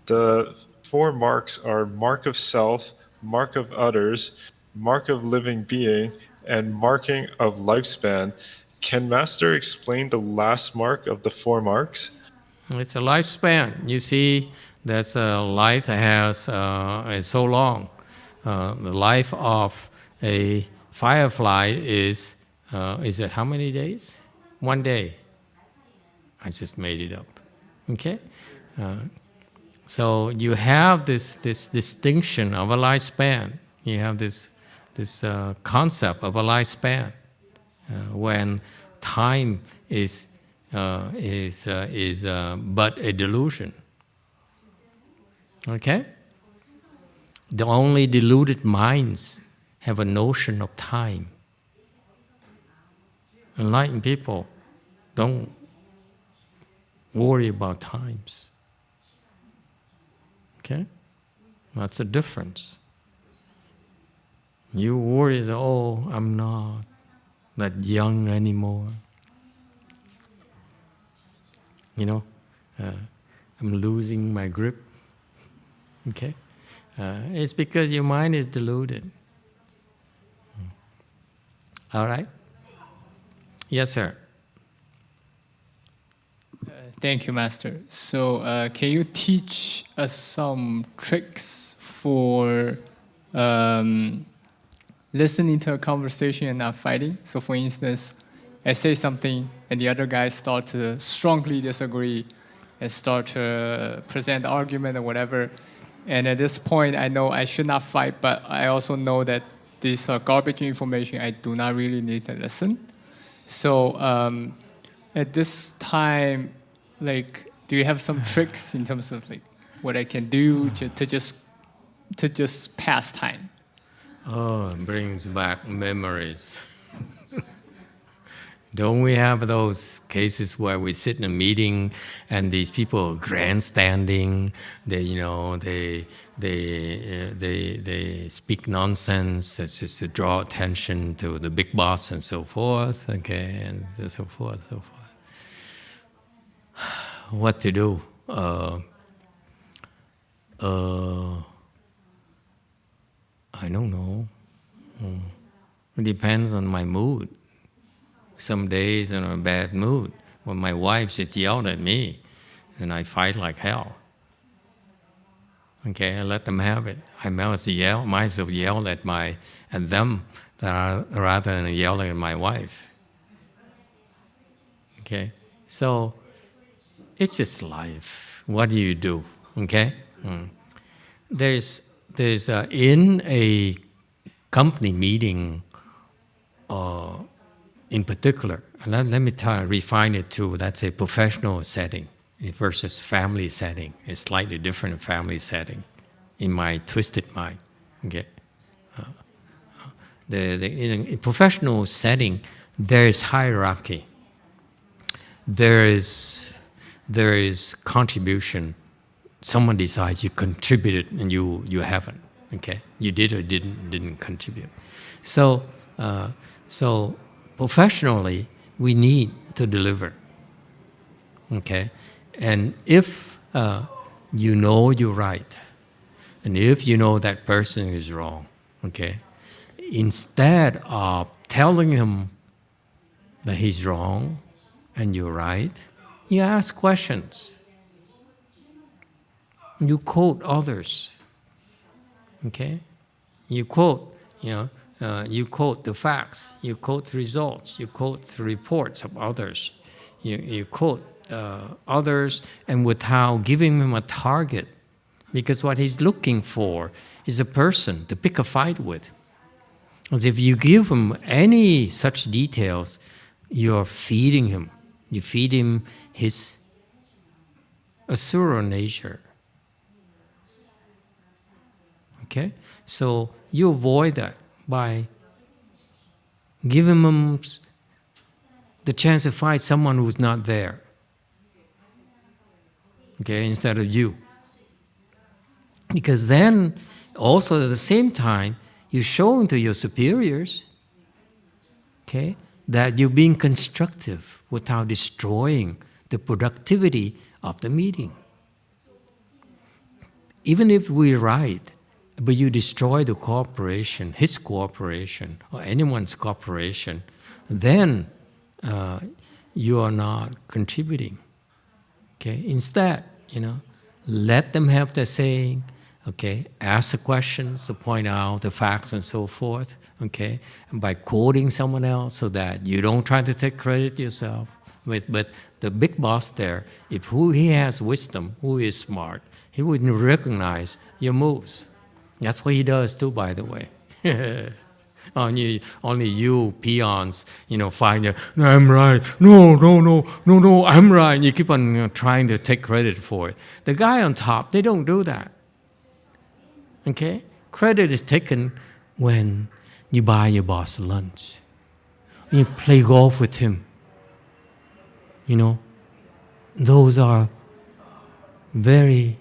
the 4 marks are mark of self, mark of others, mark of living being, and marking of lifespan. Can Master explain the last mark of the 4 marks? It's a lifespan. You see That's a life that has is so long. The life of a firefly is it how many days? 1 day. I just made it up. Okay? So you have this distinction of a lifespan. You have this concept of a lifespan when time is but a delusion. Okay? The only deluded minds have a notion of time. Enlightened people don't worry about times. Okay? That's the difference. You worry that, oh, I'm not that young anymore. You know, I'm losing my grip. Okay? It's because your mind is deluded. All right? Yes, sir. Thank you, Master. So can you teach us some tricks for listening to a conversation and not fighting? So for instance, I say something and the other guy start to strongly disagree and start to present argument or whatever. And at this point, I know I should not fight, but I also know that these are garbage information. I do not really need to listen. So at this time, like, do you have some tricks in terms of like what I can do to just pass time? Oh, it brings back memories. Don't we have those cases where we sit in a meeting and these people are grandstanding? They speak nonsense. It's just to draw attention to the big boss and so forth. Okay, and so forth, so forth. What to do? I don't know. It depends on my mood. Some days I'm in a bad mood. When my wife just yelled at me, and I fight like hell. Okay, I let them have it. I might as well yell at them rather than yelling at my wife. Okay, so it's just life. What do you do? Okay, there's in a company meeting. In particular, let me refine it to, that's a professional setting versus family setting. It's slightly different family setting in my twisted mind. Okay. In a professional setting, there is hierarchy. There is contribution. Someone decides you contributed and you haven't. Okay, you did or didn't contribute. So professionally, we need to deliver. Okay? And if you know you're right, and if you know that person is wrong, okay, instead of telling him that he's wrong and you're right, you ask questions. You quote others. Okay? You quote, you quote the facts, you quote the results, you quote the reports of others, you quote others, and without giving him a target, because what he's looking for is a person to pick a fight with. Because if you give him any such details, you're feeding him. You feed him his asura nature. Okay? So you avoid that by giving them the chance to fight someone who's not there, okay, instead of you. Because then, also at the same time, you're showing to your superiors, okay, that you're being constructive without destroying the productivity of the meeting. Even if we're right, but you destroy the cooperation, his cooperation, or anyone's cooperation, then you are not contributing. Okay. Instead, let them have their saying, okay? Ask the questions to point out the facts and so forth, okay? And by quoting someone else so that you don't try to take credit yourself. But the big boss there, if he has wisdom, who is smart, he would recognize your moves. That's what he does too, by the way. Only you peons, find it. No, I'm right. No, I'm right. You keep on trying to take credit for it. The guy on top, they don't do that. Okay? Credit is taken when you buy your boss lunch. When you play golf with him. Those are very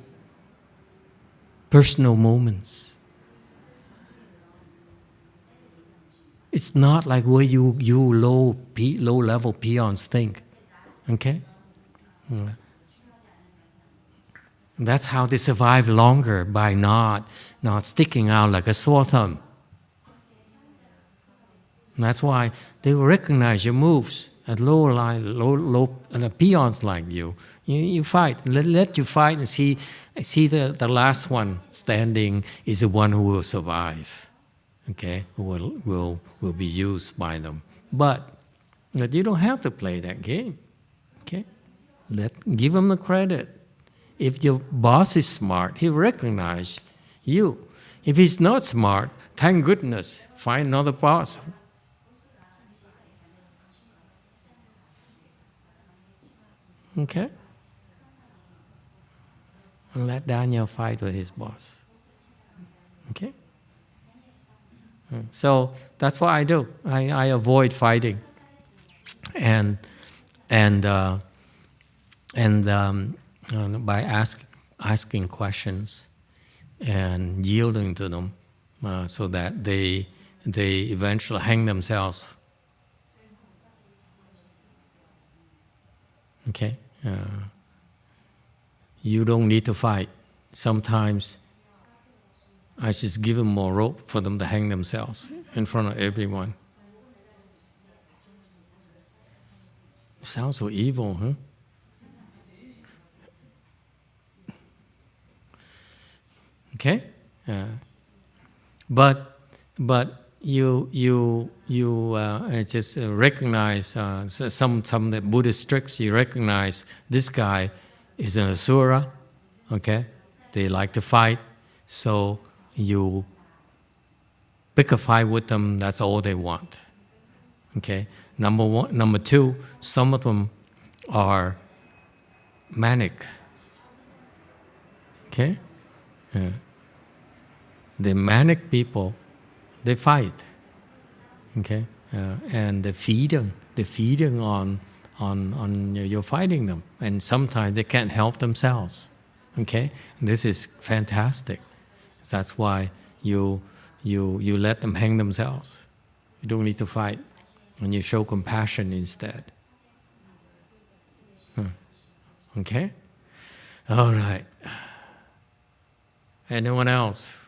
personal moments. It's not like where you low-level peons think. Okay? That's how they survive longer, by not sticking out like a sore thumb. And that's why they will recognize your moves at low peons like you. You fight. Let you fight and see the last one standing is the one who will survive. Okay? Will be used by them. But you don't have to play that game. Okay? Give them the credit. If your boss is smart, he'll recognize you. If he's not smart, thank goodness, find another boss. Okay? And let Daniel fight with his boss. Okay? So that's what I do. I avoid fighting, and by asking questions and yielding to them, so that they eventually hang themselves. Okay, you don't need to fight. Sometimes I just give them more rope for them to hang themselves in front of everyone. Sounds so evil, huh? Okay, but you just recognize some of the Buddhist tricks. You recognize this guy is an asura. Okay, they like to fight, so you pick a fight with them. That's all they want. Okay. Number one. Number two. Some of them are manic. Okay. The manic people, they fight. Okay. And they feed on you're fighting them, and sometimes they can't help themselves. Okay. This is fantastic. That's why you let them hang themselves. You don't need to fight, and you show compassion instead. Okay? All right. Anyone else?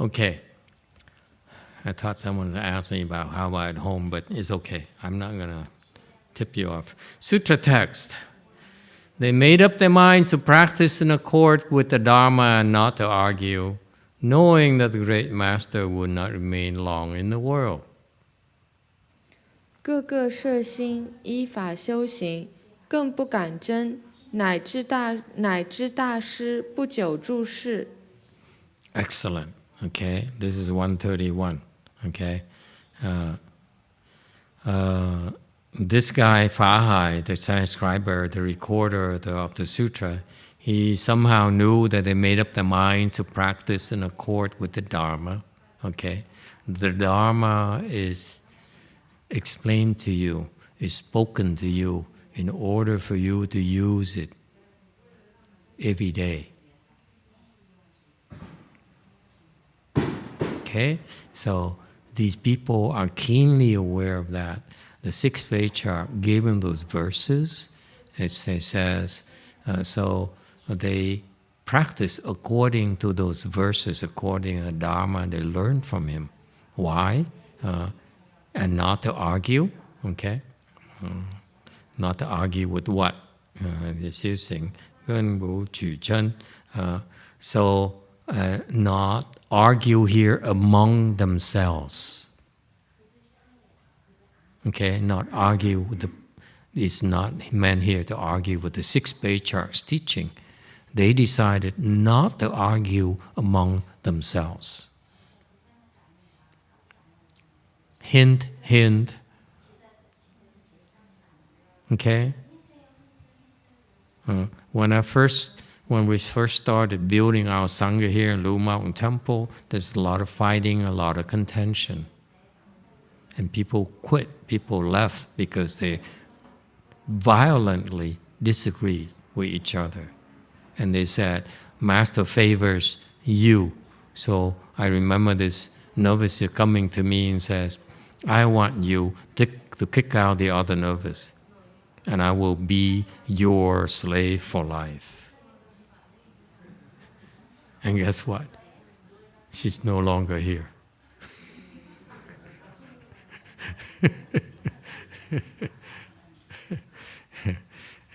Okay. I thought someone would ask me about how about at home, but it's okay. I'm not going to tip you off. Sutra text. They made up their minds to practice in accord with the Dharma and not to argue, knowing that the great master would not remain long in the world. 个个摄心，依法修行，更不敢争，乃至大师不久住世。 Excellent. Okay, this is 131. Okay, this guy Fahai, the transcriber, the recorder of the sutra, he somehow knew that they made up their minds to practice in accord with the Dharma. Okay, the Dharma is explained to you, is spoken to you in order for you to use it every day. Okay, so these people are keenly aware of that. The 6th Patriarch gave them those verses. It says, so they practice according to those verses, according to the Dharma they learn from him. Why? And not to argue, okay? Not to argue with what? So not argue here among themselves. Okay, not argue with the, it's not meant here to argue with the 6th Patriarch's teaching. They decided not to argue among themselves. Hint, hint. Okay? When we first started building our Sangha here in Blue Mountain Temple, there's a lot of fighting, a lot of contention. And people quit, people left because they violently disagreed with each other. And they said, Master favors you. So I remember this novice coming to me and says, I want you to kick out the other novice, and I will be your slave for life. And guess what? She's no longer here.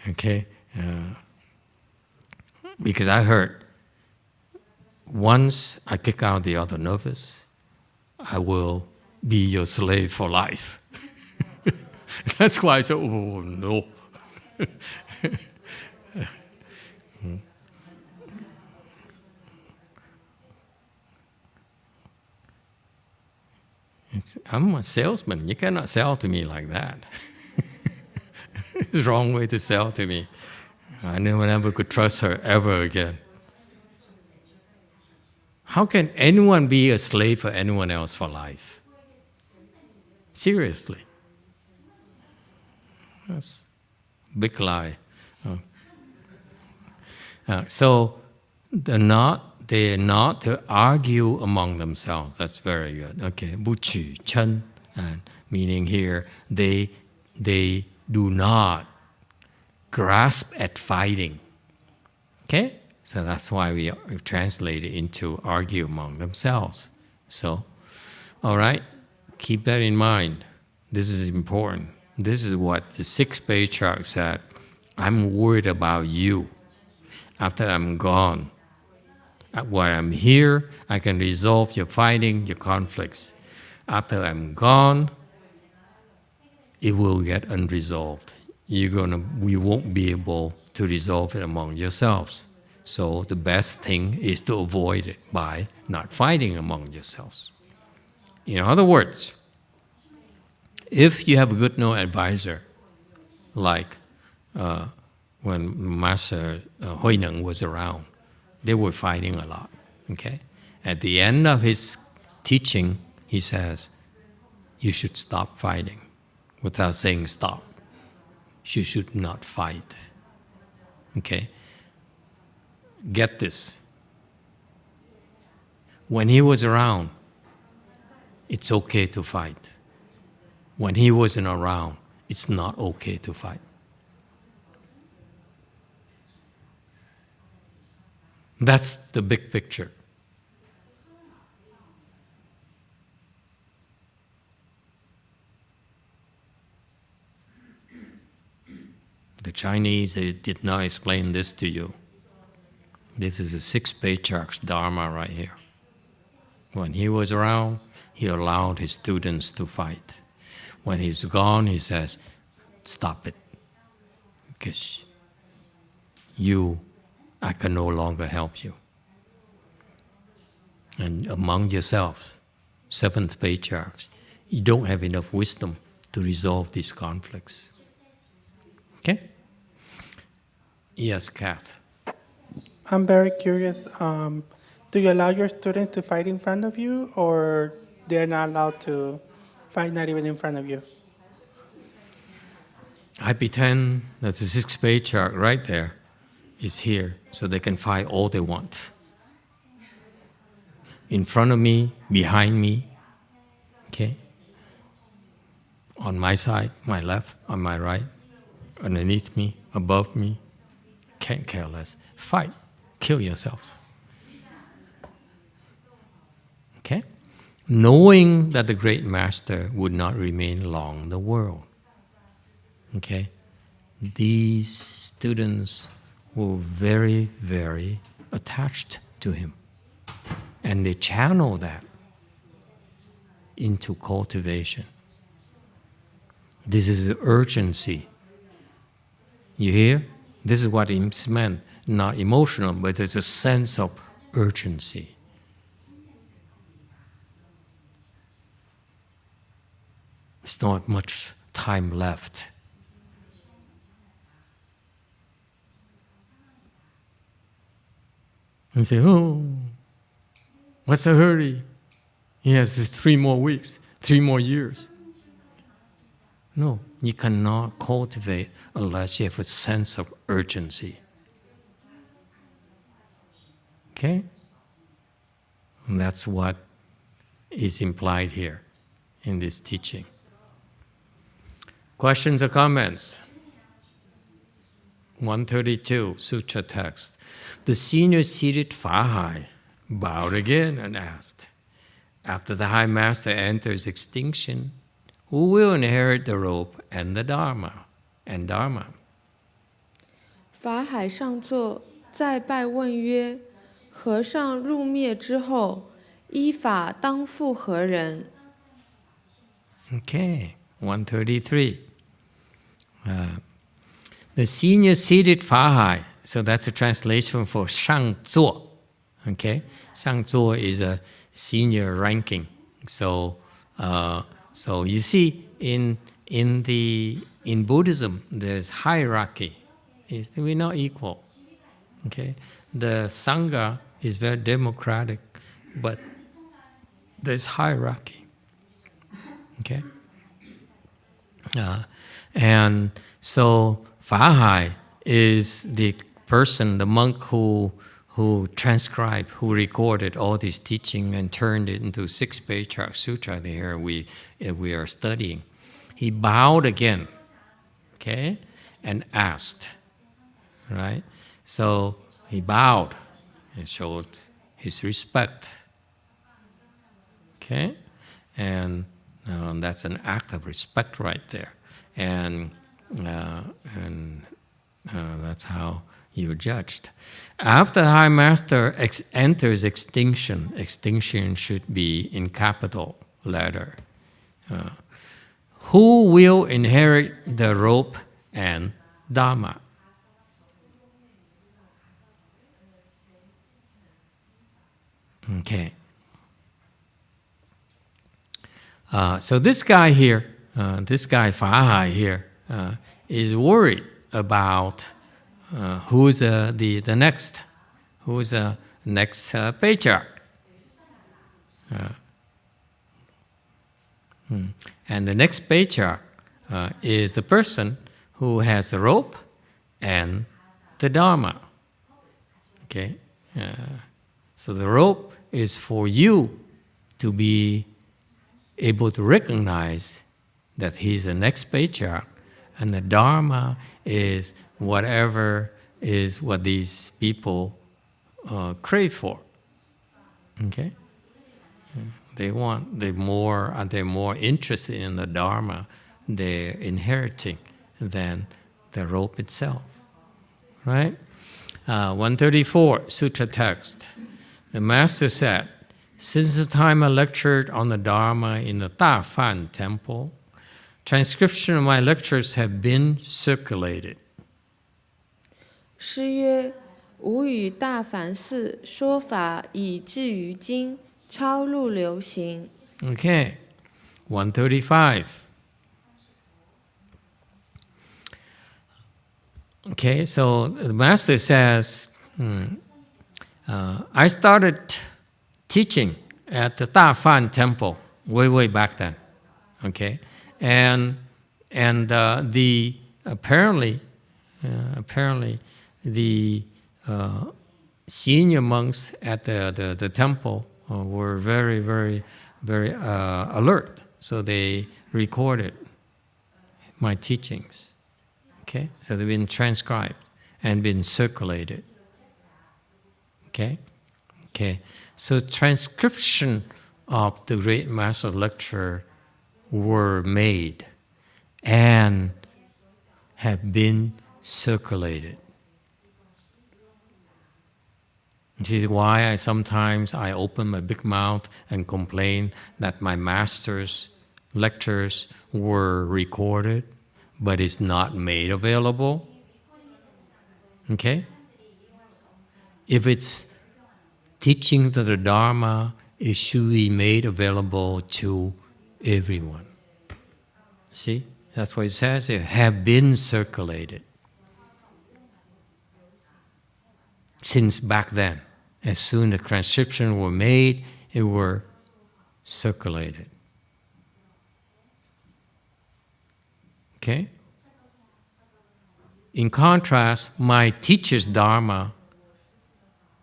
Okay? Because I heard, once I kick out the other novice, I will be your slave for life. That's why I said, oh no. I'm a salesman. You cannot sell to me like that. It's the wrong way to sell to me. I never could trust her ever again. How can anyone be a slave for anyone else for life? Seriously. That's a big lie. So they're not to argue among themselves. That's very good. Okay, buchu chen, meaning here they do not grasp at fighting. Okay, so that's why we translate it into argue among themselves. So, all right, keep that in mind. This is important. This is what the 6th Patriarch said. I'm worried about you. After I'm gone, while I'm here, I can resolve your fighting, your conflicts. After I'm gone, it will get unresolved. We won't be able to resolve it among yourselves. So the best thing is to avoid it by not fighting among yourselves. In other words, if you have a good no advisor, like when Master Huineng was around, they were fighting a lot. Okay? At the end of his teaching, he says, you should stop fighting. Without saying stop. You should not fight. Okay? Get this. When he was around, it's okay to fight. When he wasn't around, it's not okay to fight. That's the big picture. The Chinese, they did not explain this to you. This is the 6th Patriarch's Dharma right here. When he was around, he allowed his students to fight. When he's gone, he says, stop it. Because I can no longer help you. And among yourselves, 7th Patriarchs, you don't have enough wisdom to resolve these conflicts. Okay? Yes, Kath. I'm very curious. Do you allow your students to fight in front of you, or they're not allowed to fight not even in front of you? I pretend that the 6th Patriarch right there is here, so they can fight all they want. In front of me, behind me. Okay? On my side, my left, on my right, underneath me, above me, can't care less. Fight, kill yourselves. Okay? Knowing that the great master would not remain long in the world. Okay? These students were very, very attached to him. And they channel that into cultivation. This is the urgency. You hear? This is what it's meant. Not emotional, but there's a sense of urgency. There's not much time left. And say, oh, what's the hurry? He has 3 more weeks, 3 more years. No, you cannot cultivate unless you have a sense of urgency. Okay? And that's what is implied here in this teaching. Questions or comments? 132, Sutra text. The senior seated Fahai bowed again and asked, after the High Master enters extinction, who will inherit the rope and the Dharma? And Dharma? 法海上座，再拜问曰：和尚入灭之后，依法当复何人？ Okay, 133. The senior seated Fahai, so that's a translation for Shang Zuo. Okay, Shang Zuo is a senior ranking. So you see, in Buddhism, there's hierarchy. We're not equal. Okay, the Sangha is very democratic, but there's hierarchy. Okay, and so Fahai is the person, the monk who transcribed, who recorded all this teaching and turned it into 6th Patriarch Sutra. Here we are studying. He bowed again, okay, and asked, right? So he bowed and showed his respect, okay, and that's an act of respect right there, and that's how you're judged. After the High Master enters extinction, extinction should be in capital letter. Who will inherit the rope and Dharma? Okay. So this guy here, this guy Fahai here, is worried about who's the next, who's the next patriarch. And the next patriarch is the person who has the rope and the Dharma. Okay, so the rope is for you to be able to recognize that he's the next patriarch, and the Dharma is whatever is what these people crave for. Okay, they're more interested in the Dharma they're inheriting than the rope itself. Right? 134 Sutra text. The Master said, since the time I lectured on the Dharma in the Da Fan temple, transcription of my lectures have been circulated. 诗曰：吾与大梵寺说法以至于今，超入流行。 Okay, 135. Okay, so the Master says, I started teaching at the Da Fan temple way back then. Okay, and apparently the senior monks at the temple were very alert so they recorded my teachings. Okay, so they've been transcribed and been circulated. Okay, so transcription of the great master lecture were made and have been circulated. This is why I sometimes open my big mouth and complain that my master's lectures were recorded, but it's not made available. Okay? If it's teaching to the Dharma, it should be made available to everyone. See? That's what it says here, have been circulated. Since back then, as soon as transcription were made, it were circulated. Okay? In contrast, my teacher's Dharma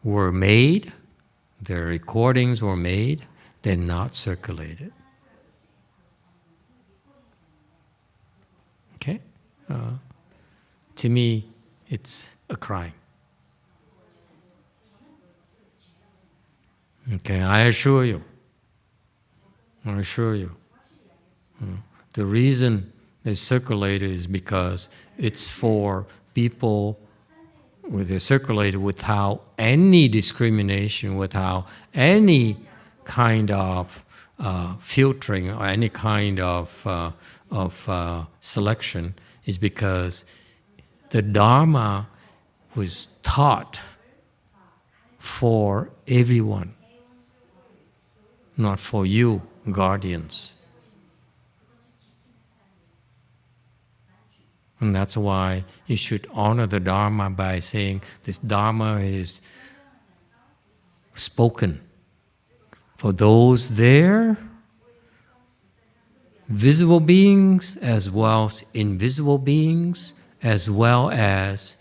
were made, their recordings were made, they're not circulated. Okay? To me, it's a crime. Okay, I assure you. The reason they circulate it is because it's for people, they're circulated without any discrimination, without any kind of filtering or any kind of selection, is because the Dharma was taught for everyone, not for you, guardians. And that's why you should honor the Dharma by saying this Dharma is spoken for those there, visible beings as well as invisible beings, as well as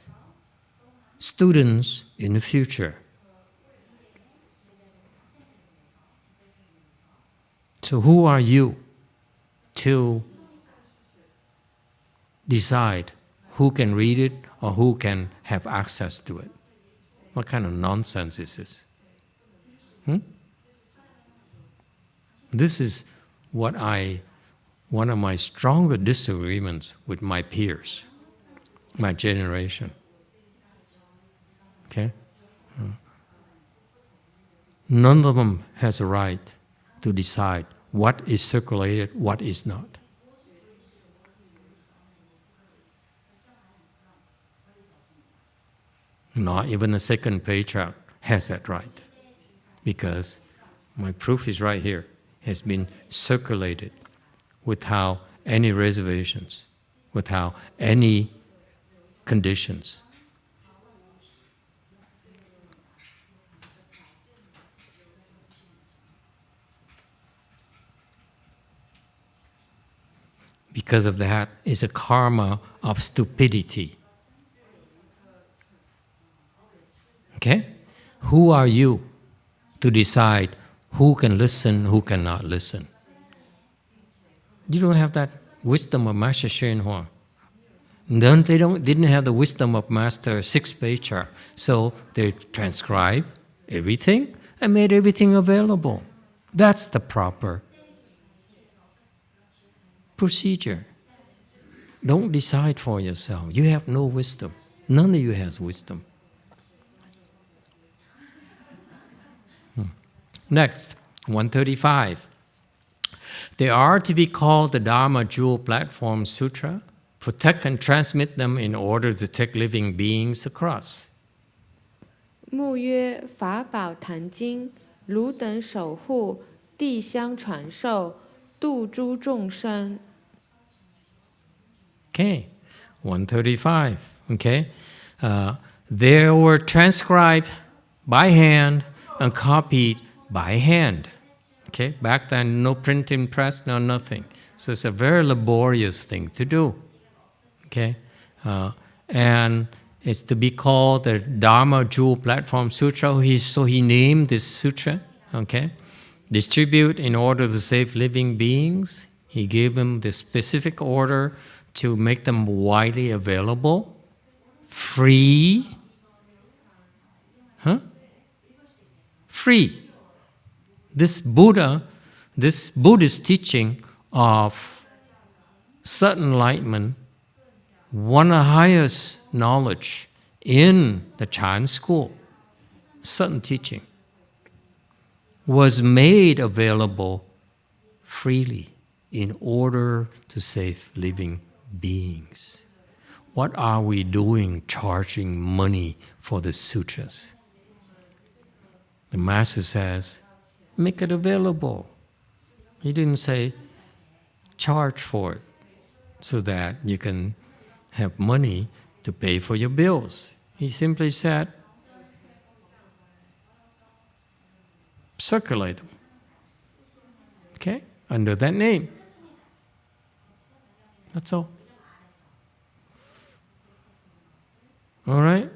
students in the future. So who are you to decide who can read it or who can have access to it? What kind of nonsense is this? This is one of my stronger disagreements with my peers, my generation. Okay? None of them has a right to decide what is circulated, what is not. Not even the 2nd Patriarch has that right, because my proof is right here. It has been circulated without any reservations, without any conditions. Because of that, it's a karma of stupidity. Okay? Who are you to decide who can listen, who cannot listen? You don't have that wisdom of Master YongHua. They didn't have the wisdom of Master 6th Patriarch. So they transcribed everything and made everything available. That's the proper procedure. Don't decide for yourself. You have no wisdom. None of you has wisdom. Next, 135. They are to be called the Dharma Jewel Platform Sutra. Protect and transmit them in order to take living beings across. 目曰法宝坛经，汝等守护，地相传授，度诸众生。 Okay, 135. Okay, they were transcribed by hand and copied by hand. Okay, back then no printing press, no nothing. So it's a very laborious thing to do. Okay, and it's to be called the Dharma Jewel Platform Sutra. So he named this sutra. Okay, distribute in order to save living beings. He gave them the specific order to make them widely available, free. Free. This Buddhist teaching of certain enlightenment, one of the highest knowledge in the Chan school, certain teaching, was made available freely in order to save living beings. What are we doing charging money for the sutras? The Master says, make it available. He didn't say, charge for it so that you can have money to pay for your bills. He simply said, circulate them. Okay? Under that name. That's all. All right?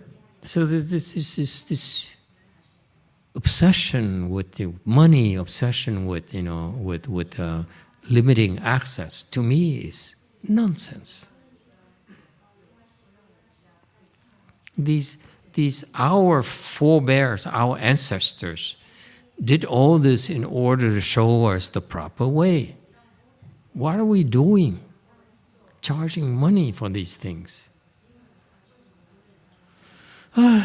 So this obsession with the money, obsession with, limiting access, to me is nonsense. These our forebears, our ancestors, did all this in order to show us the proper way. What are we doing? Charging money for these things. I'm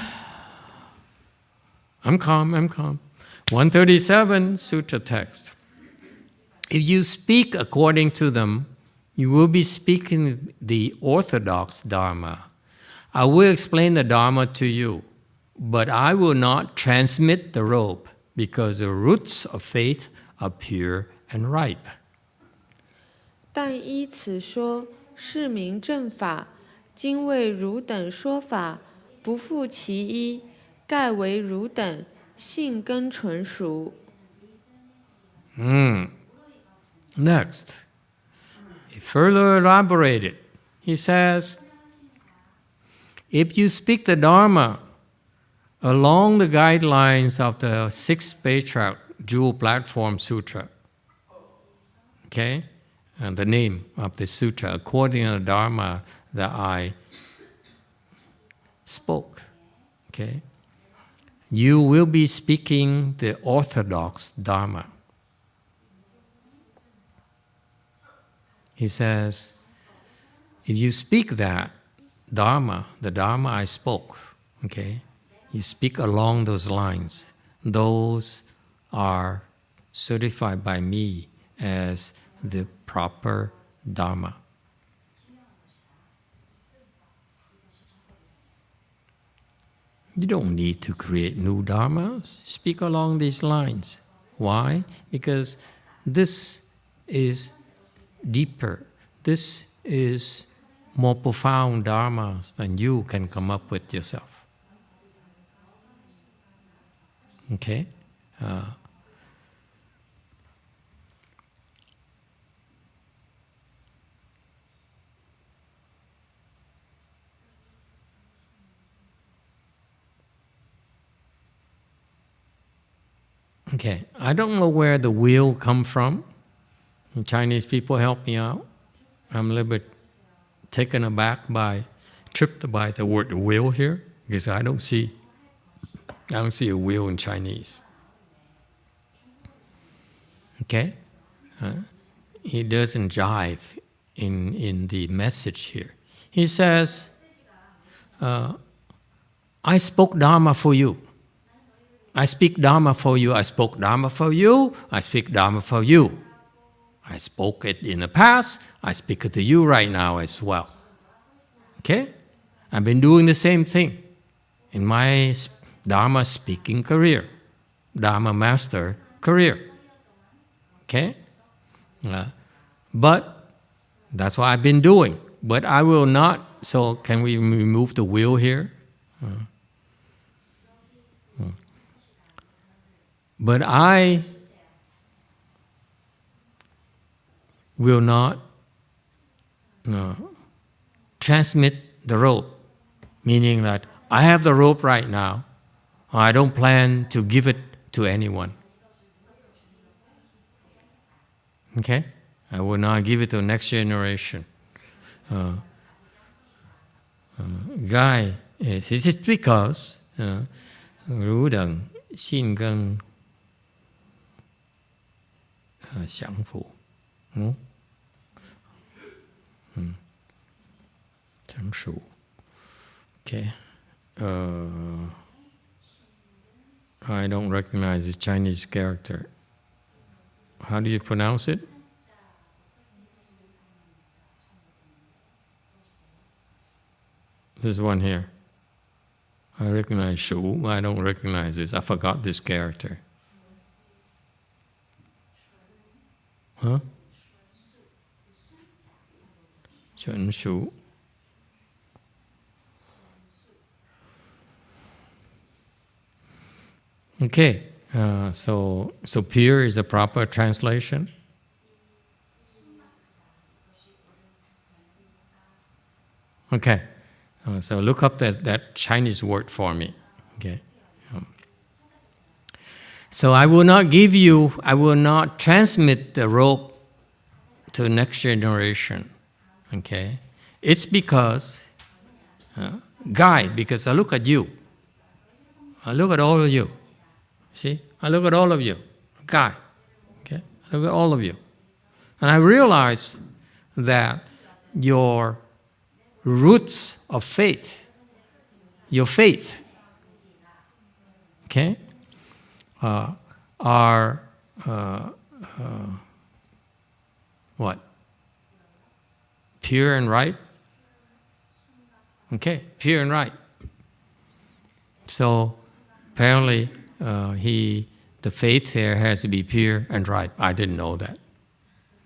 calm. 137 Sutra text. If you speak according to them, you will be speaking the orthodox Dharma. I will explain the Dharma to you, but I will not transmit the rope, because the roots of faith are pure and ripe. 但依此说，是名正法，今为汝等说法，不复其一，盖为汝等性根纯熟。Next, he further elaborated. He says, if you speak the Dharma along the guidelines of the 6th Patriarch Jewel Platform Sutra, okay, and the name of the sutra, according to the Dharma that I spoke, okay, you will be speaking the orthodox Dharma. He says, if you speak that Dharma, the Dharma I spoke, okay, you speak along those lines, those are certified by me as the proper Dharma. You don't need to create new dharmas. Speak along these lines. Why? Because this is deeper. This is more profound dharmas than you can come up with yourself. Okay? Okay, I don't know where the will come from. Chinese people help me out. I'm a little bit taken aback tripped by the word will here, because I don't see a will in Chinese. Okay? He doesn't jive in the message here. He says, I spoke Dharma for you. I speak Dharma for you. I spoke Dharma for you. I speak Dharma for you. I spoke it in the past. I speak it to you right now as well. Okay? I've been doing the same thing in my Dharma speaking career, Dharma master career. Okay? But that's what I've been doing. But I will not, so can we remove the will here? But I will not transmit the rope, meaning that I have the rope right now. I don't plan to give it to anyone. Okay? I will not give it to next generation. Guy, this is because rú đần xin根想福，成熟。Okay. I don't recognize this Chinese character. How do you pronounce it? There's one here. I recognize Shu, I don't recognize this. I forgot this character. Huh? Chuẩn Shu. Okay, so pure is a proper translation. Okay, so look up that Chinese word for me. Okay, so I will not transmit the rope to the next generation. Okay, it's because, because I look at you. I look at all of you. See, I look at all of you, okay? I look at all of you. And I realize that your roots of faith, your faith, okay, are what? Pure and right? Okay, pure and right. So apparently, the faith there has to be pure and right. I didn't know that.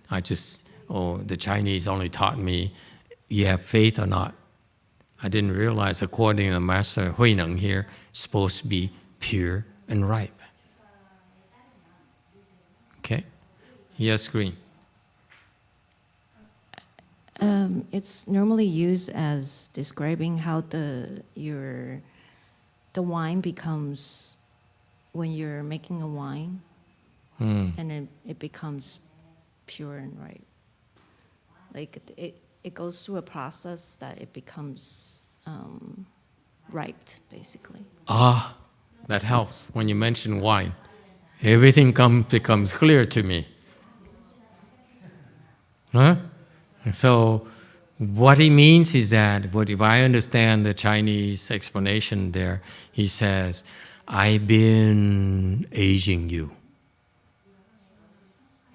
The Chinese only taught me, you have faith or not. I didn't realize, according to Master Hui Neng here, it's supposed to be pure and right. Okay? Yes, Green. It's normally used as describing how the wine becomes, when you're making a wine, and then it becomes pure and right. Like it goes through a process that it becomes ripe, basically. That helps. When you mention wine, everything becomes clear to me. Huh? So what he means is that, if I understand the Chinese explanation there, he says, I've been aging you.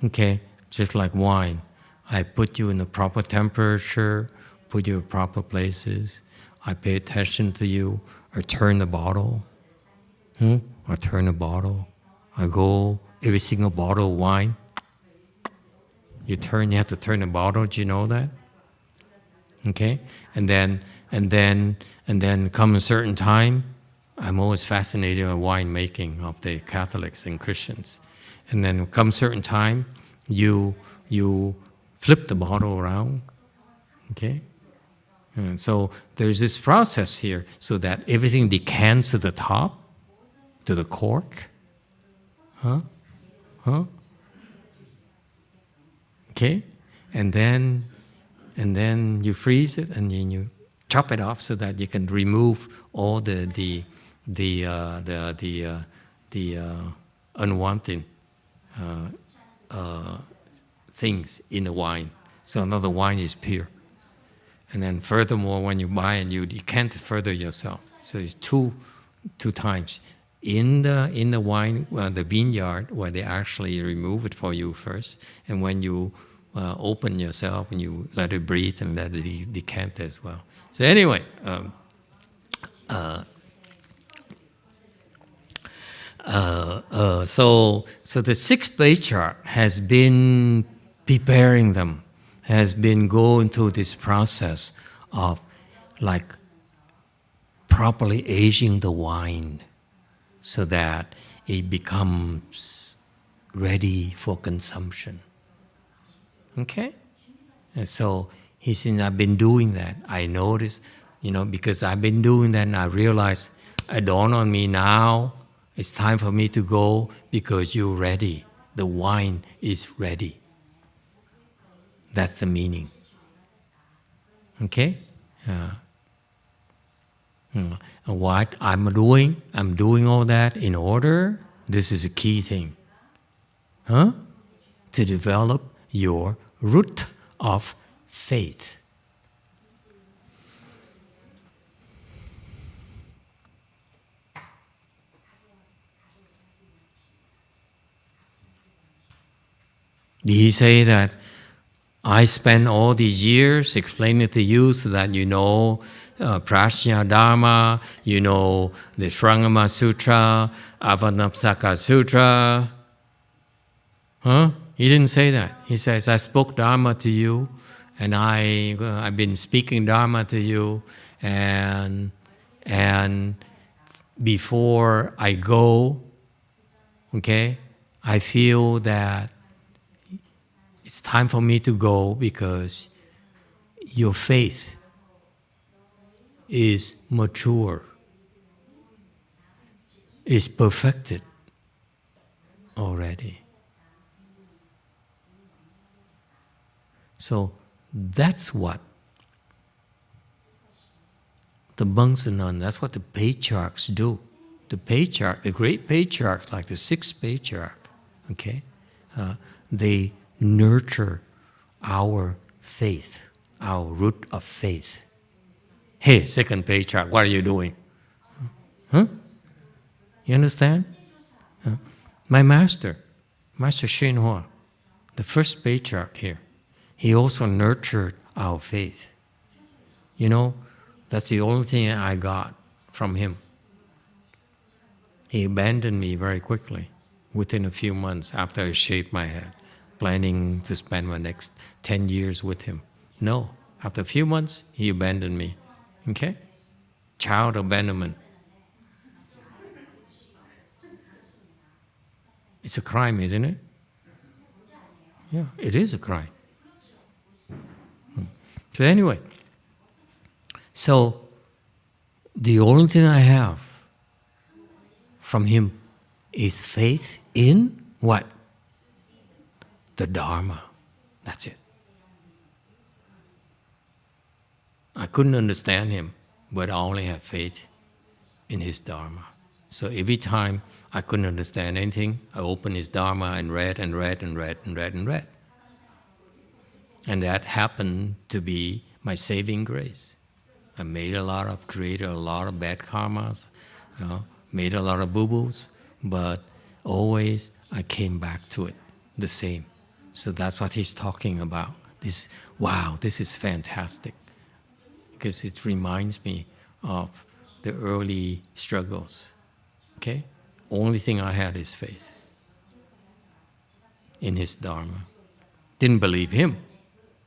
Okay? Just like wine. I put you in the proper temperature, put you in proper places. I pay attention to you. I turn the bottle. I turn the bottle. I go, every single bottle of wine. You have to turn the bottle, do you know that? Okay? And then come a certain time, I'm always fascinated with wine making of the Catholics and Christians. And then come a certain time, you flip the bottle around. Okay? And so there's this process here so that everything decants to the top, to the cork. Okay? And then you freeze it, and then you chop it off so that you can remove all the unwanted things in the wine. So now the wine is pure. And then furthermore, when you buy it, you decant it further yourself. So it's two times. In the wine, the vineyard, where they actually remove it for you first, and when you open yourself and you let it breathe and let it decant as well. So anyway, so the 6th Patriarch has been preparing them, has been going through this process of like properly aging the wine so that it becomes ready for consumption. Okay? And so he said, I've been doing that. I noticed, because I've been doing that, and I realized it dawned on me now, it's time for me to go because you're ready. The wine is ready. That's the meaning. Okay? What I'm doing all that in order, this is a key thing. To develop your root of faith. He say that I spent all these years explaining to you so that you know Prajna Dharma, you know the Shrangama Sutra, Avanapsaka Sutra. He didn't say that. He says, I spoke Dharma to you, and I've been speaking Dharma to you, and before I go, okay, I feel that it's time for me to go because your faith is mature, is perfected already. So that's what the monks and nuns, that's what the patriarchs do. The great patriarchs, like the 6th Patriarch, okay, they nurture our faith, our root of faith. Hey, 2nd Patriarch, what are you doing? You understand? My master, Master YongHua, the 1st Patriarch here, he also nurtured our faith. You know, that's the only thing I got from him. He abandoned me very quickly, within a few months after I shaved my head, planning to spend my next 10 years with him. No, after a few months, he abandoned me. Okay? Child abandonment. It's a crime, isn't it? Yeah, it is a crime. So anyway, so the only thing I have from him is faith in what? The Dharma. That's it. I couldn't understand him, but I only have faith in his Dharma. So every time I couldn't understand anything, I opened his Dharma and read and read and read and read and read. And that happened to be my saving grace. I created a lot of bad karmas, made a lot of boo-boos, but always I came back to it, the same. So that's what he's talking about. This is fantastic. Because it reminds me of the early struggles. Okay? Only thing I had is faith in his Dharma. Didn't believe him.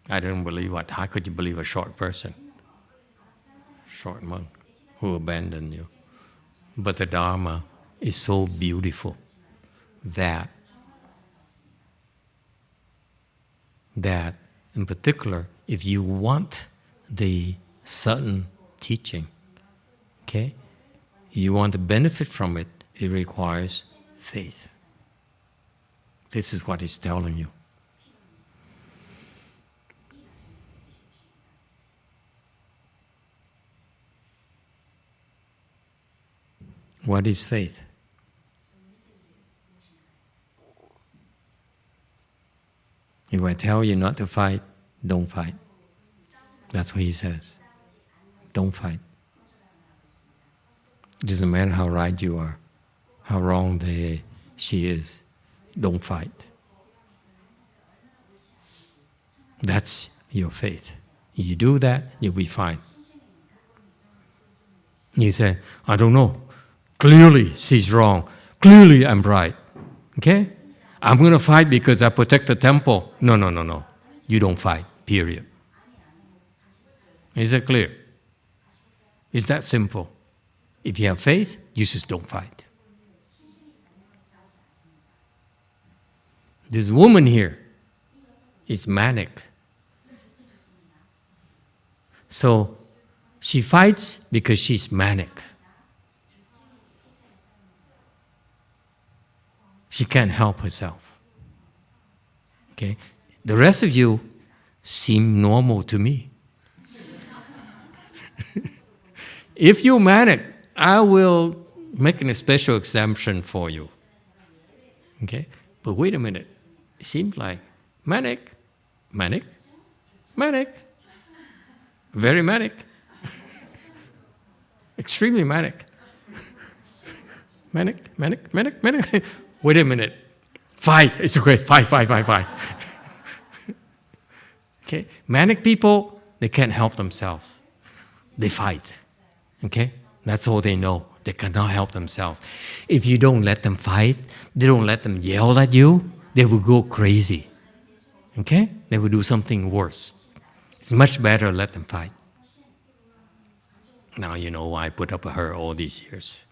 I didn't believe what? How could you believe a short person? Short monk who abandoned you. But the Dharma is so beautiful that in particular, if you want the sudden teaching, okay, you want to benefit from it, it requires faith. This is what he's telling you. What is faith? If I tell you not to fight, don't fight. That's what he says. Don't fight. It doesn't matter how right you are, how wrong she is. Don't fight. That's your faith. If you do that, you'll be fine. You say, I don't know. Clearly she's wrong. Clearly I'm right. Okay? I'm going to fight because I protect the temple. No. You don't fight, period. Is it clear? It's that simple. If you have faith, you just don't fight. This woman here is manic. So she fights because she's manic. She can't help herself. Okay? The rest of you, seem normal to me. If you're manic, I will make a special exemption for you. Okay? But wait a minute. It seems like manic, manic, manic, very manic, extremely manic. Manic, manic, manic, manic. Wait a minute. Fight. It's okay. Fight. Okay? Manic people, they can't help themselves. They fight. Okay? That's all they know. They cannot help themselves. If you don't let them fight, they don't let them yell at you, they will go crazy. Okay? They will do something worse. It's much better to let them fight. Now you know why I put up with her all these years.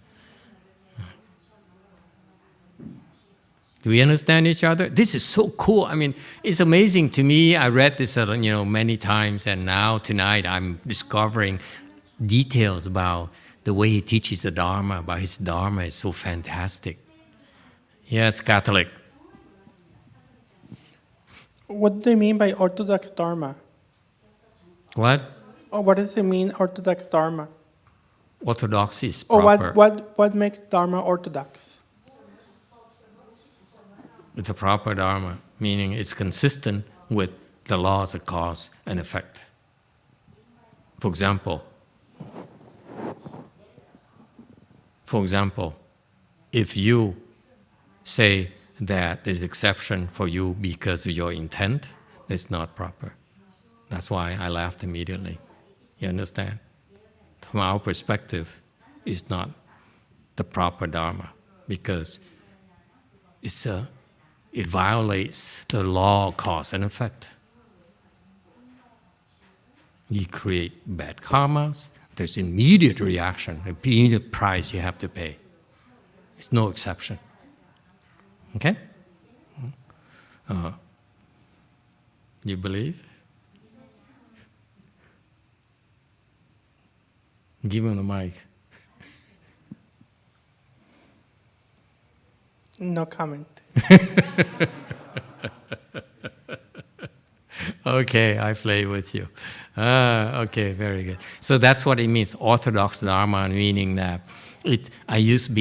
Do we understand each other? This is so cool. I mean, it's amazing to me. I read this, many times, and now tonight I'm discovering details about the way he teaches the Dharma, about his Dharma is so fantastic. Yes, Catholic. What do they mean by orthodox Dharma? What? Or what does it mean, orthodox Dharma? Orthodox is Or proper. what makes Dharma orthodox? The proper Dharma, meaning it's consistent with the laws of cause and effect. For example, if you say that there's exception for you because of your intent, it's not proper. That's why I laughed immediately. You understand? From our perspective, it's not the proper Dharma because it violates the law of cause and effect. You create bad karmas, there's immediate reaction, immediate price you have to pay. It's no exception. Okay? You believe? Give him the mic. No comment. Okay, I play with you. Okay, very good. So that's what it means, orthodox Dharma, meaning that it used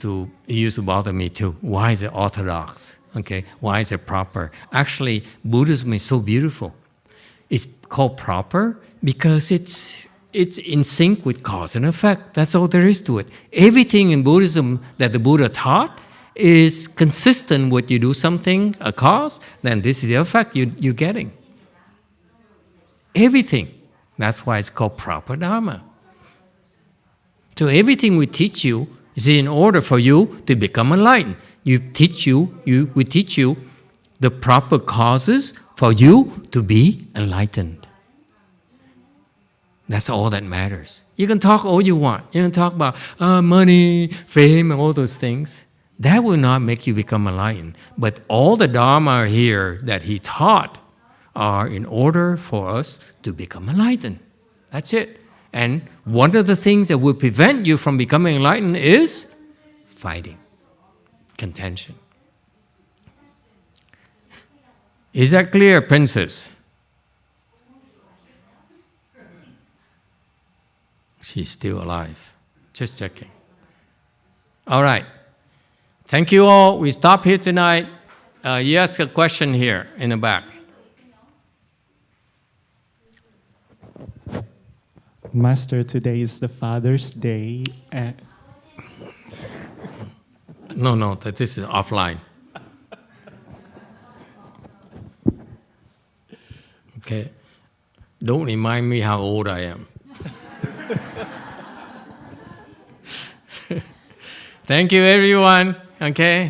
to bother me too. Why is it orthodox? Okay, why is it proper? Actually, Buddhism is so beautiful. It's called proper because it's in sync with cause and effect. That's all there is to it. Everything in Buddhism that the Buddha taught is consistent with you do something, a cause, then this is the effect you're getting. Everything. That's why it's called proper Dharma. So everything we teach you is in order for you to become enlightened. We teach you the proper causes for you to be enlightened. That's all that matters. You can talk all you want. You can talk about money, fame, and all those things. That will not make you become enlightened. But all the Dharma here that he taught are in order for us to become enlightened. That's it. And one of the things that will prevent you from becoming enlightened is fighting, contention. Is that clear, princess? She's still alive. Just checking. All right. Thank you all. We stop here tonight. You ask a question here in the back. Master, today is the Father's Day. No, this is offline. Okay. Don't remind me how old I am. Thank you, everyone. Okay.